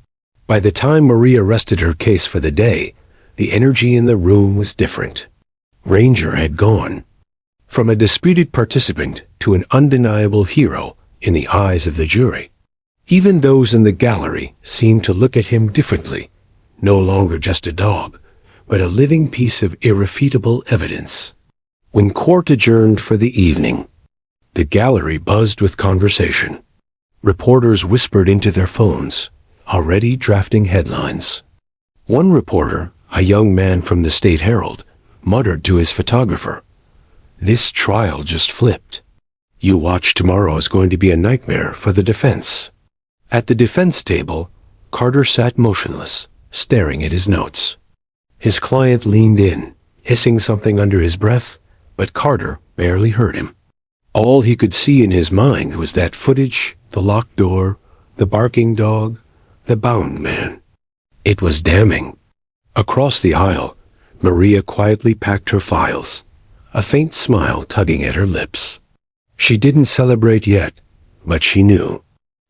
By the time Maria rested her case for the day, the energy in the room was different. Ranger had gone. From a disputed participant to an undeniable hero in the eyes of the jury. Even those in the gallery seemed to look at him differently, no longer just a dog, but a living piece of irrefutable evidence. When court adjourned for the evening, the gallery buzzed with conversation. Reporters whispered into their phones, already drafting headlines. One reporter, a young man from the State Herald, muttered to his photographer, "This trial just flipped. You watch, tomorrow is going to be a nightmare for the defense." At the defense table, Carter sat motionless, staring at his notes. His client leaned in, hissing something under his breath, but Carter barely heard him. All he could see in his mind was that footage, the locked door, the barking dog, the bound man. It was damning. Across the aisle, Maria quietly packed her files, a faint smile tugging at her lips. She didn't celebrate yet, but she knew.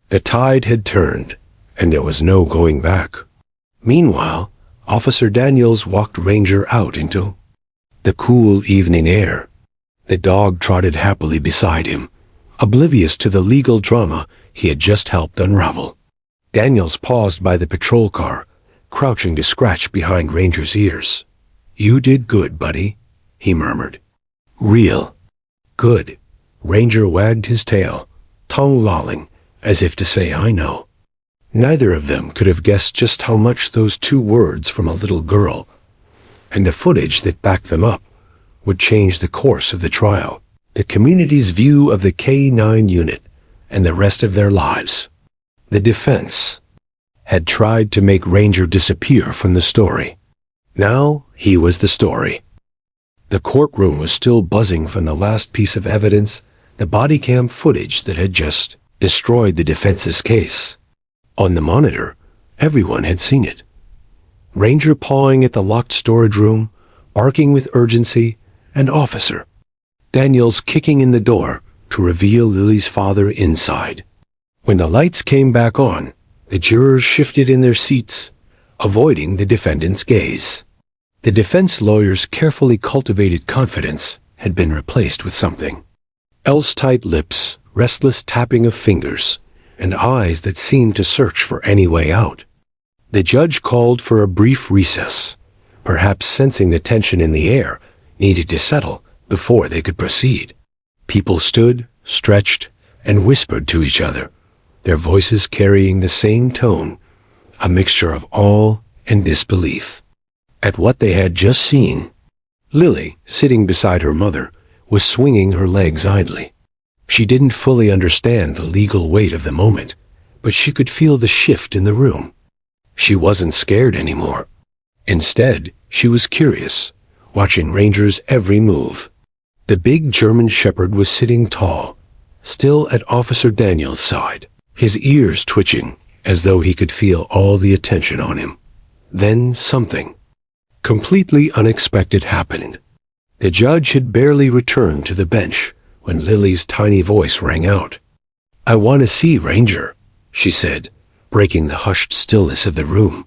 The tide had turned, and there was no going back. Meanwhile, Officer Daniels walked Ranger out into the cool evening air. The dog trotted happily beside him, oblivious to the legal drama he had just helped unravel. Daniels paused by the patrol car, crouching to scratch behind Ranger's ears. "You did good, buddy," he murmured. "Real good." Ranger wagged his tail, tongue lolling, as if to say, "I know." Neither of them could have guessed just how much those two words from a little girl, and the footage that backed them up, would change the course of the trial, the community's view of the K-9 unit, and the rest of their lives. The defense had tried to make Ranger disappear from the story. Now he was the story. The courtroom was still buzzing from the last piece of evidence, the body cam footage that had just destroyed the defense's case. On the monitor, everyone had seen it. Ranger pawing at the locked storage room, barking with urgency, and Officer Daniels kicking in the door to reveal Lily's father inside. When the lights came back on, the jurors shifted in their seats, avoiding the defendant's gaze. The defense lawyer's carefully cultivated confidence had been replaced with something else: tight lips, restless tapping of fingers, and eyes that seemed to search for any way out. The judge called for a brief recess, perhaps sensing the tension in the air needed to settle before they could proceed. People stood, stretched, and whispered to each other, their voices carrying the same tone, a mixture of awe and disbelief. At what they had just seen, Lily, sitting beside her mother, was swinging her legs idly. She didn't fully understand the legal weight of the moment, but she could feel the shift in the room. She wasn't scared anymore. Instead, she was curious, watching Ranger's every move. The big German shepherd was sitting tall, still at Officer Daniels' side, his ears twitching as though he could feel all the attention on him. Then something completely unexpected happened. The judge had barely returned to the bench when Lily's tiny voice rang out. "I want to see Ranger," she said, breaking the hushed stillness of the room.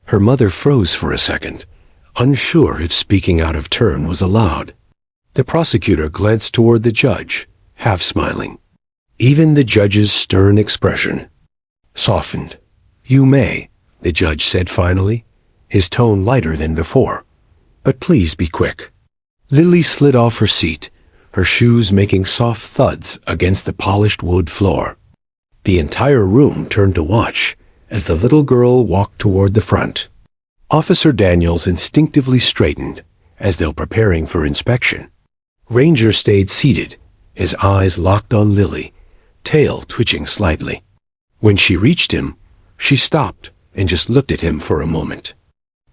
Her mother froze for a second, unsure if speaking out of turn was allowed. The prosecutor glanced toward the judge, half smiling. Even the judge's stern expression softened. "You may," the judge said finally, his tone lighter than before. "But please be quick." Lily slid off her seat, her shoes making soft thuds against the polished wood floor. The entire room turned to watch as the little girl walked toward the front. Officer Daniels instinctively straightened, as though preparing for inspection. Ranger stayed seated, his eyes locked on Lily, tail twitching slightly. When she reached him, she stopped and just looked at him for a moment.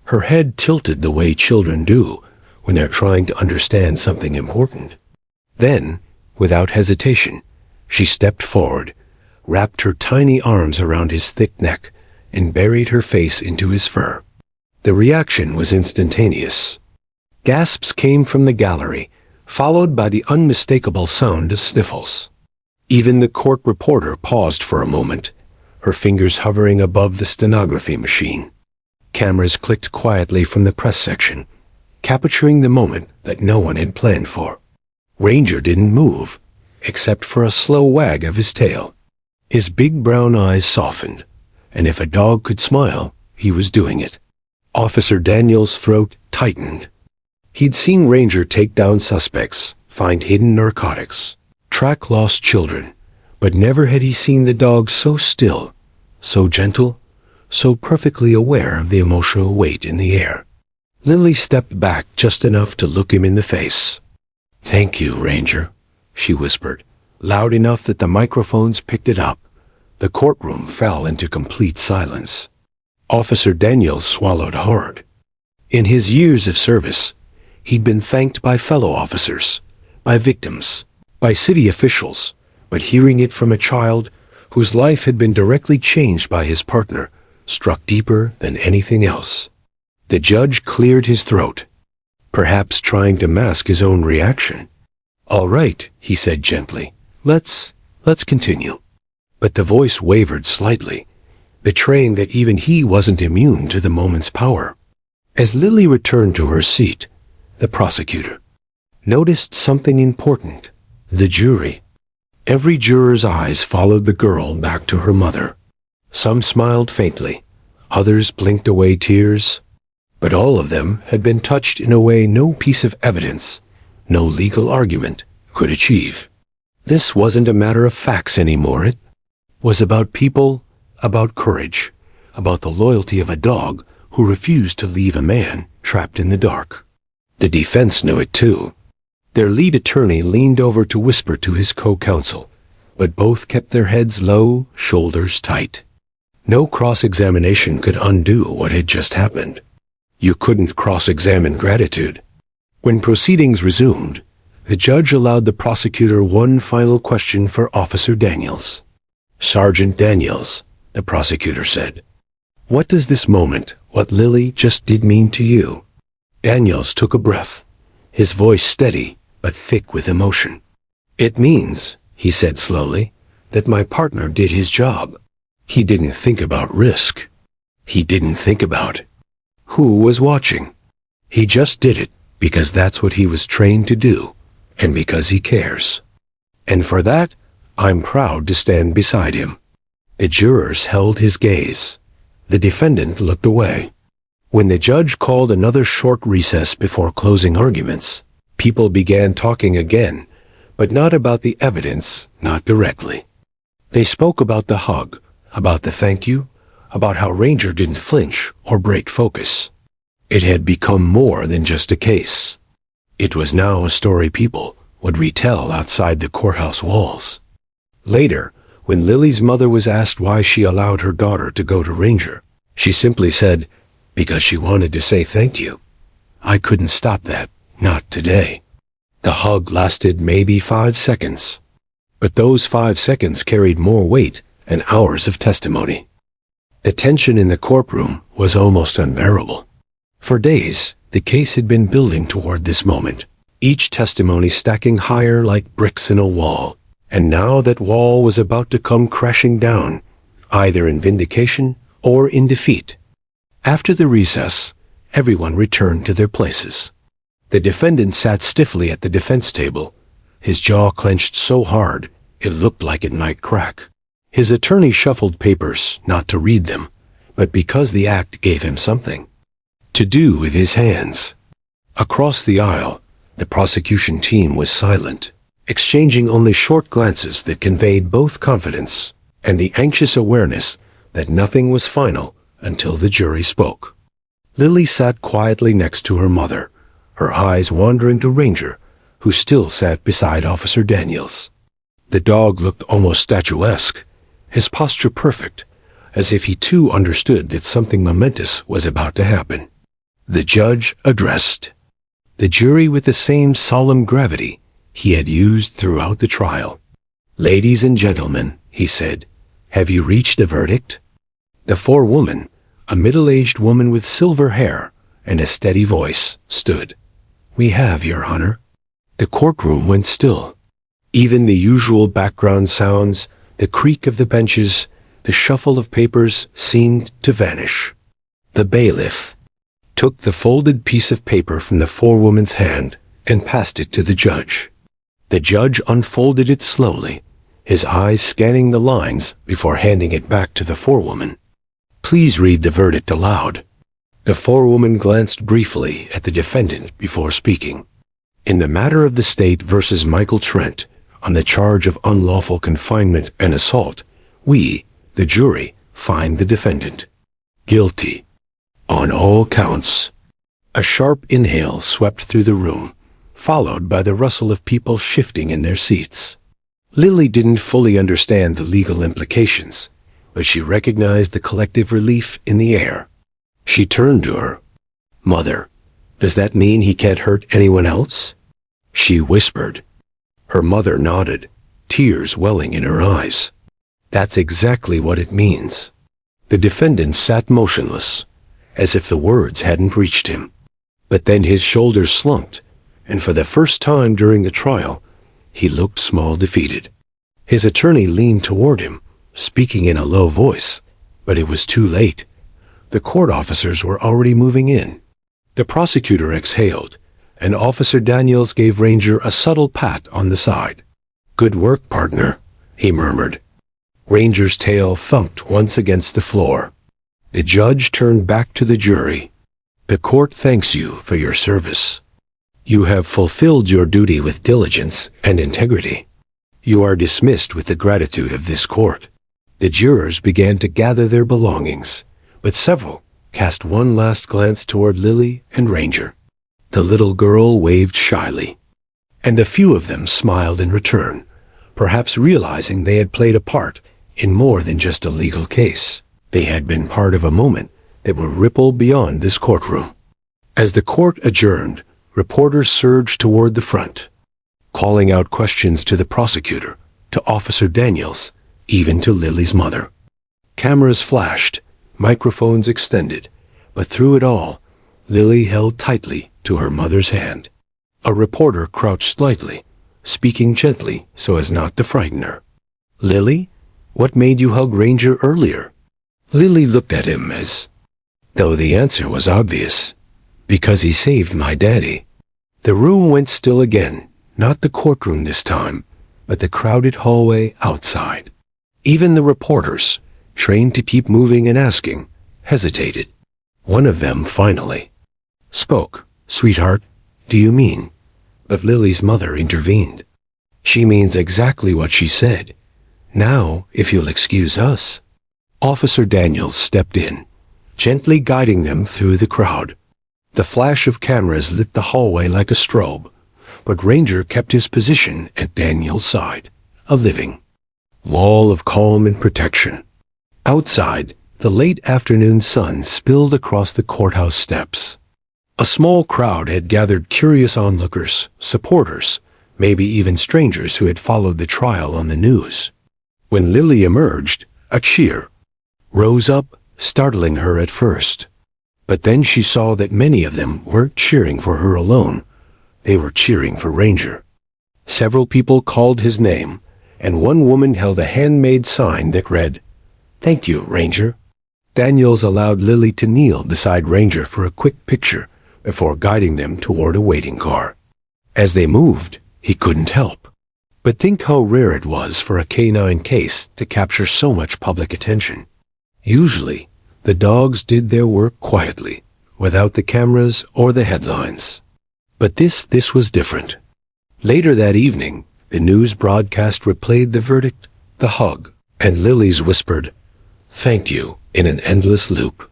Her head tilted the way children do when they're trying to understand something important. Then, without hesitation, she stepped forward, wrapped her tiny arms around his thick neck, and buried her face into his fur. The reaction was instantaneous. Gasps came from the gallery, followed by the unmistakable sound of sniffles. Even the court reporter paused for a moment, her fingers hovering above the stenography machine. Cameras clicked quietly from the press section, capturing the moment that no one had planned for. Ranger didn't move, except for a slow wag of his tail. His big brown eyes softened, and if a dog could smile, he was doing it. Officer Daniels' throat tightened. He'd seen Ranger take down suspects, find hidden narcotics, track lost children, but never had he seen the dog so still, so gentle, so perfectly aware of the emotional weight in the air. Lily stepped back just enough to look him in the face. "Thank you, Ranger," she whispered, loud enough that the microphones picked it up. The courtroom fell into complete silence. Officer Daniels swallowed hard. In his years of service, he'd been thanked by fellow officers, by victims, by city officials, but hearing it from a child whose life had been directly changed by his partner struck deeper than anything else. The judge cleared his throat, perhaps trying to mask his own reaction. "All right," he said gently. Let's continue." But the voice wavered slightly, betraying that even he wasn't immune to the moment's power. As Lily returned to her seat, the prosecutor noticed something important. The jury. Every juror's eyes followed the girl back to her mother. Some smiled faintly, others blinked away tears, but all of them had been touched in a way no piece of evidence, no legal argument could achieve. This wasn't a matter of facts anymore. It was about people, about courage, about the loyalty of a dog who refused to leave a man trapped in the dark. The defense knew it too. Their lead attorney leaned over to whisper to his co-counsel, but both kept their heads low, shoulders tight. No cross-examination could undo what had just happened. You couldn't cross-examine gratitude. When proceedings resumed, the judge allowed the prosecutor one final question for Officer Daniels. "Sergeant Daniels," the prosecutor said, "what does this moment, what Lily just did, mean to you?" Daniels took a breath, his voice steady but thick with emotion. "It means," he said slowly, "that my partner did his job. He didn't think about risk. He didn't think about who was watching. He just did it because that's what he was trained to do, and because he cares. And for that, I'm proud to stand beside him." The jurors held his gaze. The defendant looked away. When the judge called another short recess before closing arguments, people began talking again, but not about the evidence, not directly. They spoke about the hug, about the thank you, about how Ranger didn't flinch or break focus. It had become more than just a case. It was now a story people would retell outside the courthouse walls. Later, when Lily's mother was asked why she allowed her daughter to go to Ranger, she simply said, "Because she wanted to say thank you. I couldn't stop that, not today." The hug lasted maybe 5 seconds, but those 5 seconds carried more weight than hours of testimony. The tension in the courtroom was almost unbearable. For days, the case had been building toward this moment, each testimony stacking higher like bricks in a wall, and now that wall was about to come crashing down, either in vindication or in defeat. After the recess, everyone returned to their places. The defendant sat stiffly at the defense table, his jaw clenched so hard It looked like it might crack. His attorney shuffled papers, not to read them, but because the act gave him something to do with his hands. Across the aisle, the prosecution team was silent, exchanging only short glances that conveyed both confidence and the anxious awareness that nothing was final until the jury spoke. Lily sat quietly next to her mother, her eyes wandering to Ranger, who still sat beside Officer Daniels. The dog looked almost statuesque, his posture perfect, as if he too understood that something momentous was about to happen. The judge addressed the jury with the same solemn gravity he had used throughout the trial. "Ladies and gentlemen," he said, "have you reached a verdict?" The forewoman, a middle-aged woman with silver hair and a steady voice, stood. "We have, Your Honor." The courtroom went still. Even the usual background sounds, the creak of the benches, the shuffle of papers seemed to vanish. The bailiff took the folded piece of paper from the forewoman's hand and passed it to the judge. The judge unfolded it slowly, his eyes scanning the lines before handing it back to the forewoman. "Please read the verdict aloud." The forewoman glanced briefly at the defendant before speaking. "In the matter of the state versus Michael Trent, on the charge of unlawful confinement and assault, we, the jury, find the defendant guilty on all counts." A sharp inhale swept through the room, followed by the rustle of people shifting in their seats. Lily didn't fully understand the legal implications, but she recognized the collective relief in the air. She turned to her. "Mother, does that mean he can't hurt anyone else?" she whispered. Her mother nodded, tears welling in her eyes. "That's exactly what it means." The defendant sat motionless, as if the words hadn't reached him. But then his shoulders slumped, and for the first time during the trial, he looked small defeated. His attorney leaned toward him, speaking in a low voice, but it was too late. The court officers were already moving in. The prosecutor exhaled, and Officer Daniels gave Ranger a subtle pat on the side. "Good work, partner," he murmured. Ranger's tail thumped once against the floor. The judge turned back to the jury. "The court thanks you for your service. You have fulfilled your duty with diligence and integrity. You are dismissed with the gratitude of this court." The jurors began to gather their belongings, but several cast one last glance toward Lily and Ranger. The little girl waved shyly, and a few of them smiled in return, perhaps realizing they had played a part in more than just a legal case. They had been part of a moment that would ripple beyond this courtroom. As the court adjourned, reporters surged toward the front, calling out questions to the prosecutor, to Officer Daniels, even to Lily's mother. Cameras flashed, microphones extended, but through it all, Lily held tightly to her mother's hand. A reporter crouched slightly, speaking gently so as not to frighten her. "Lily, what made you hug Ranger earlier?" Lily looked at him as though the answer was obvious. "Because he saved my daddy." The room went still again, not the courtroom this time, but the crowded hallway outside. Even the reporters, trained to keep moving and asking, hesitated. One of them finally spoke. "Sweetheart, do you mean?" But Lily's mother intervened. "She means exactly what she said. Now, if you'll excuse us." Officer Daniels stepped in, gently guiding them through the crowd. The flash of cameras lit the hallway like a strobe, but Ranger kept his position at Daniels' side, a living wall of calm and protection. Outside, the late afternoon sun spilled across the courthouse steps. A small crowd had gathered, curious onlookers, supporters, maybe even strangers who had followed the trial on the news. When Lily emerged, a cheer rose up, startling her at first. But then she saw that many of them weren't cheering for her alone. They were cheering for Ranger. Several people called his name, and one woman held a handmade sign that read, "Thank you, Ranger." Daniels allowed Lily to kneel beside Ranger for a quick picture before guiding them toward a waiting car. As they moved, he couldn't help But think how rare it was for a canine case to capture so much public attention. Usually, the dogs did their work quietly, without the cameras or the headlines. But this was different. Later that evening, the news broadcast replayed the verdict, the hug, and Lily's whispered, "Thank you," in an endless loop.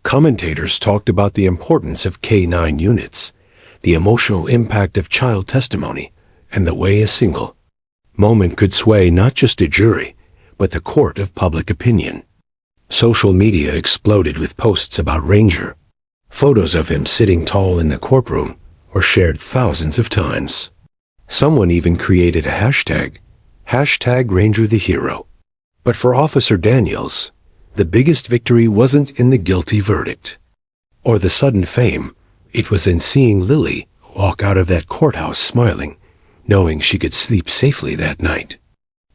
Commentators talked about the importance of K-9 units, the emotional impact of child testimony, and the way a single moment could sway not just a jury, but the court of public opinion. Social media exploded with posts about Ranger. Photos of him sitting tall in the courtroom were shared thousands of times. Someone even created a hashtag Ranger the Hero. But for Officer Daniels, the biggest victory wasn't in the guilty verdict or the sudden fame. It was in seeing Lily walk out of that courthouse smiling, knowing she could sleep safely that night.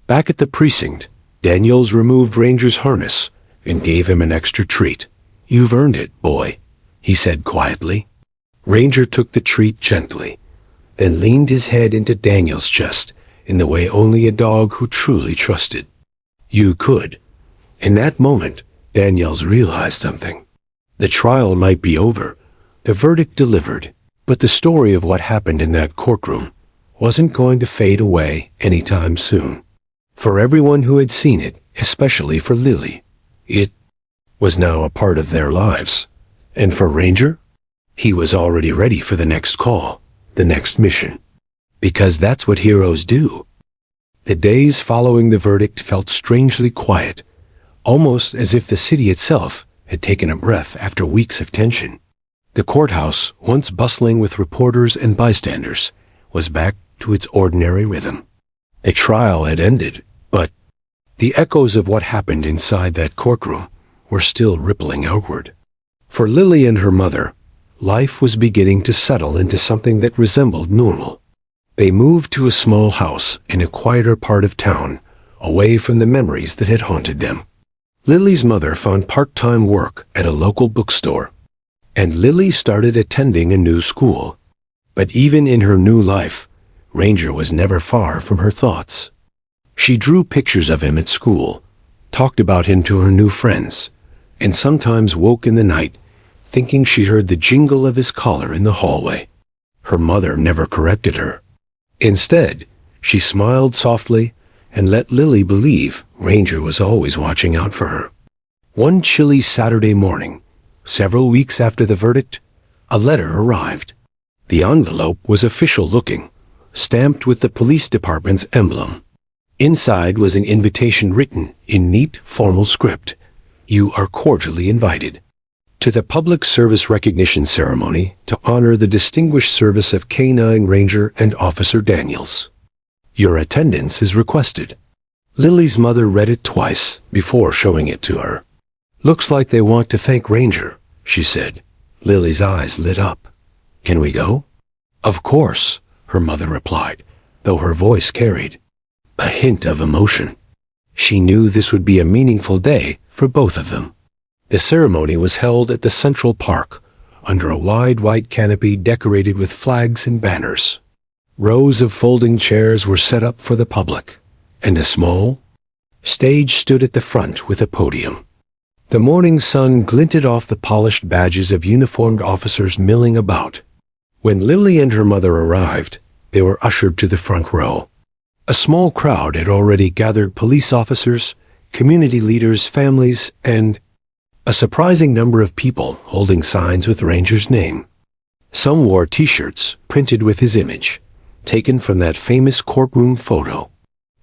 Back at the precinct, Daniels removed Ranger's harness and gave him an extra treat. "You've earned it, boy," he said quietly. Ranger took the treat gently, then leaned his head into Daniels' chest in the way only a dog who truly trusted you could. In that moment, Daniels realized something. The trial might be over, the verdict delivered, but the story of what happened in that courtroom wasn't going to fade away anytime soon. For everyone who had seen it, especially for Lily, it was now a part of their lives. And for Ranger, he was already ready for the next call, the next mission. Because that's what heroes do. The days following the verdict felt strangely quiet, almost as if the city itself had taken a breath after weeks of tension. The courthouse, once bustling with reporters and bystanders, was back to its ordinary rhythm. The trial had ended, but the echoes of what happened inside that courtroom were still rippling outward. For Lily and her mother, life was beginning to settle into something that resembled normal. They moved to a small house in a quieter part of town, away from the memories that had haunted them. Lily's mother found part-time work at a local bookstore, and Lily started attending a new school. But even in her new life, Ranger was never far from her thoughts. She drew pictures of him at school, talked about him to her new friends, and sometimes woke in the night thinking she heard the jingle of his collar in the hallway. Her mother never corrected her. Instead, she smiled softly and let Lily believe Ranger was always watching out for her. One chilly Saturday morning, several weeks after the verdict, a letter arrived. The envelope was official-looking, stamped with the police department's emblem. Inside was an invitation written in neat, formal script. "You are cordially invited to the Public Service Recognition Ceremony to honor the distinguished service of K-9 Ranger and Officer Daniels. Your attendance is requested." Lily's mother read it twice before showing it to her. "Looks like they want to thank Ranger," she said. Lily's eyes lit up. "Can we go?" "Of course," her mother replied, though her voice carried a hint of emotion. She knew this would be a meaningful day for both of them. The ceremony was held at the Central Park, under a wide white canopy decorated with flags and banners. Rows of folding chairs were set up for the public, and a small stage stood at the front with a podium. The morning sun glinted off the polished badges of uniformed officers milling about. When Lily and her mother arrived, they were ushered to the front row. A small crowd had already gathered: police officers, community leaders, families, and a surprising number of people holding signs with Ranger's name. Some wore T-shirts printed with his image, taken from that famous courtroom photo.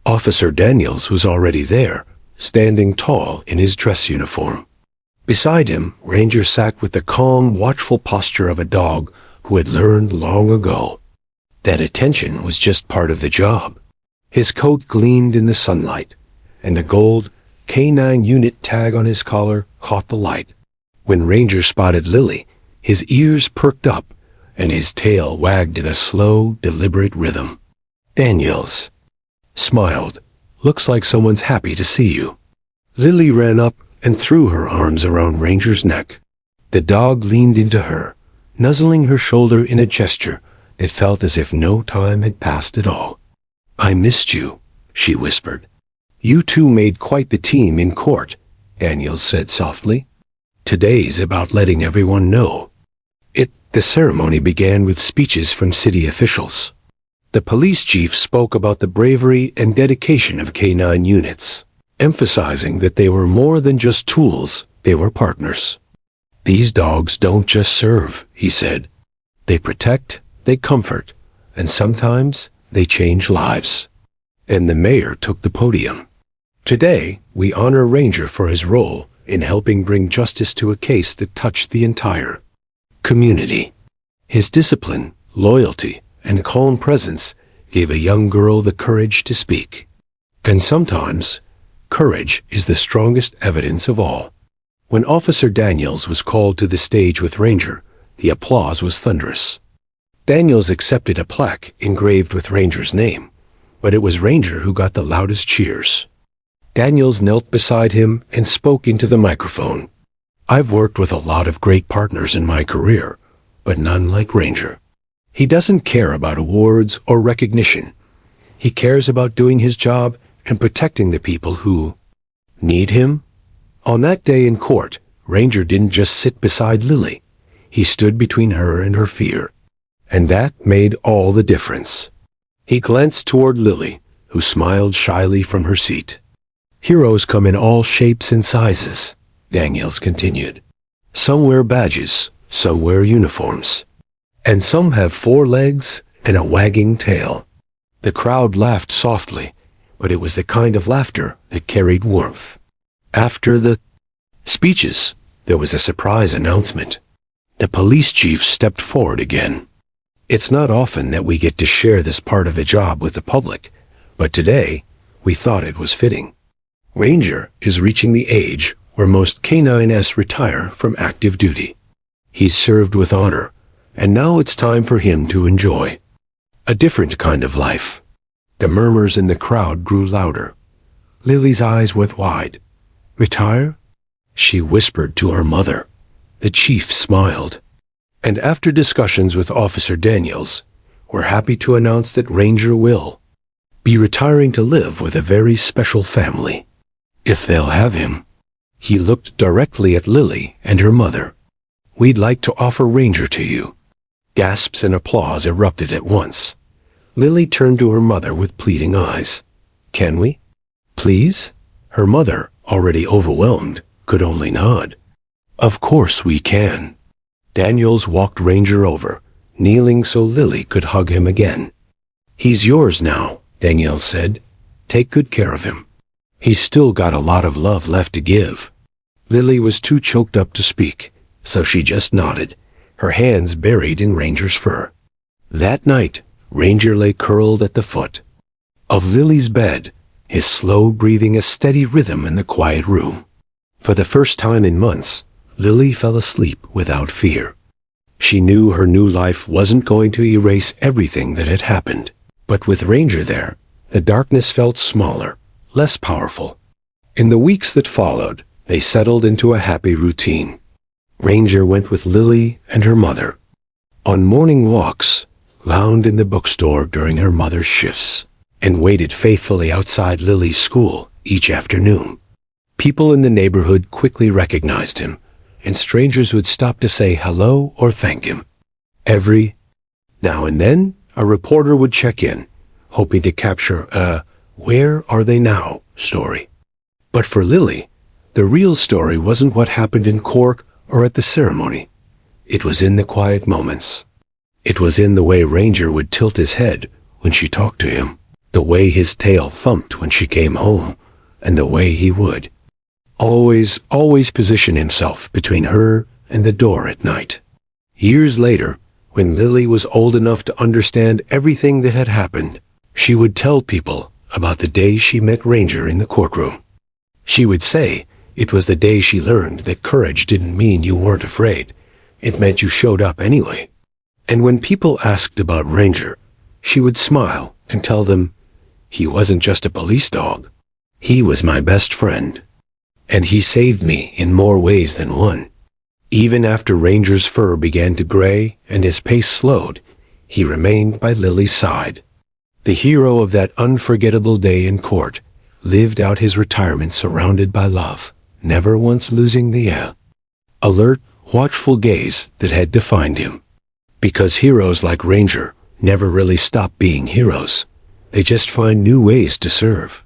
Officer Daniels was already there, standing tall in his dress uniform. Beside him, Ranger sat with the calm, watchful posture of a dog who had learned long ago that attention was just part of the job. His coat gleamed in the sunlight, and the gold K-9 unit tag on his collar caught the light. When Ranger spotted Lily, his ears perked up, and his tail wagged in a slow, deliberate rhythm. Daniels smiled. "Looks like someone's happy to see you." Lily ran up and threw her arms around Ranger's neck. The dog leaned into her, nuzzling her shoulder in a gesture that felt as if no time had passed at all. "I missed you," she whispered. "You two made quite the team in court," Daniels said softly. "Today's about letting everyone know." The ceremony began with speeches from city officials. The police chief spoke about the bravery and dedication of K-9 units, emphasizing that they were more than just tools, they were partners. "These dogs don't just serve," he said. "They protect, they comfort, and sometimes they change lives." And the mayor took the podium. "Today, we honor Ranger for his role in helping bring justice to a case that touched the entire community. His discipline, loyalty, and calm presence gave a young girl the courage to speak. And sometimes, courage is the strongest evidence of all." When Officer Daniels was called to the stage with Ranger, the applause was thunderous. Daniels accepted a plaque engraved with Ranger's name, but it was Ranger who got the loudest cheers. Daniels knelt beside him and spoke into the microphone. "I've worked with a lot of great partners in my career, but none like Ranger. He doesn't care about awards or recognition. He cares about doing his job and protecting the people who need him." On that day in court, Ranger didn't just sit beside Lily. He stood between her and her fear. And that made all the difference. He glanced toward Lily, who smiled shyly from her seat. "Heroes come in all shapes and sizes," Daniels continued. "Some wear badges, some wear uniforms, and some have 4 legs and a wagging tail." The crowd laughed softly, but it was the kind of laughter that carried warmth. After the speeches, there was a surprise announcement. The police chief stepped forward again. "It's not often that we get to share this part of the job with the public, but today we thought it was fitting. Ranger is reaching the age where most K-9s retire from active duty. He's served with honor, and now it's time for him to enjoy a different kind of life." The murmurs in the crowd grew louder. Lily's eyes went wide. "Retire?" she whispered to her mother. The chief smiled. "And after discussions with Officer Daniels, we're happy to announce that Ranger will be retiring to live with a very special family, if they'll have him." He looked directly at Lily and her mother. "We'd like to offer Ranger to you." Gasps and applause erupted at once. Lily turned to her mother with pleading eyes. "Can we? Please?" Her mother, already overwhelmed, could only nod. "Of course we can." Daniels walked Ranger over, kneeling so Lily could hug him again. "He's yours now," Daniels said. "Take good care of him. He's still got a lot of love left to give." Lily was too choked up to speak, so she just nodded, her hands buried in Ranger's fur. That night, Ranger lay curled at the foot of Lily's bed, his slow breathing a steady rhythm in the quiet room. For the first time in months, Lily fell asleep without fear. She knew her new life wasn't going to erase everything that had happened, but with Ranger there, the darkness felt smaller, less powerful. In the weeks that followed, they settled into a happy routine. Ranger went with Lily and her mother on morning walks, lounged in the bookstore during her mother's shifts, and waited faithfully outside Lily's school each afternoon. People in the neighborhood quickly recognized him, and strangers would stop to say hello or thank him. Every now and then, a reporter would check in, hoping to capture a "where are they now" story. But for Lily, the real story wasn't what happened in court or at the ceremony. It was in the quiet moments. It was in the way Ranger would tilt his head when she talked to him, the way his tail thumped when she came home, and the way he would always position himself between her and the door at night. Years later, when Lily was old enough to understand everything that had happened, she would tell people about the day she met Ranger in the courtroom. She would say it was the day she learned that courage didn't mean you weren't afraid. It meant you showed up anyway. And when people asked about Ranger, she would smile and tell them, "He wasn't just a police dog. He was my best friend. And he saved me in more ways than one." Even after Ranger's fur began to gray and his pace slowed, he remained by Lily's side. The hero of that unforgettable day in court lived out his retirement surrounded by love, never once losing the alert, watchful gaze that had defined him. Because heroes like Ranger never really stop being heroes. They just find new ways to serve.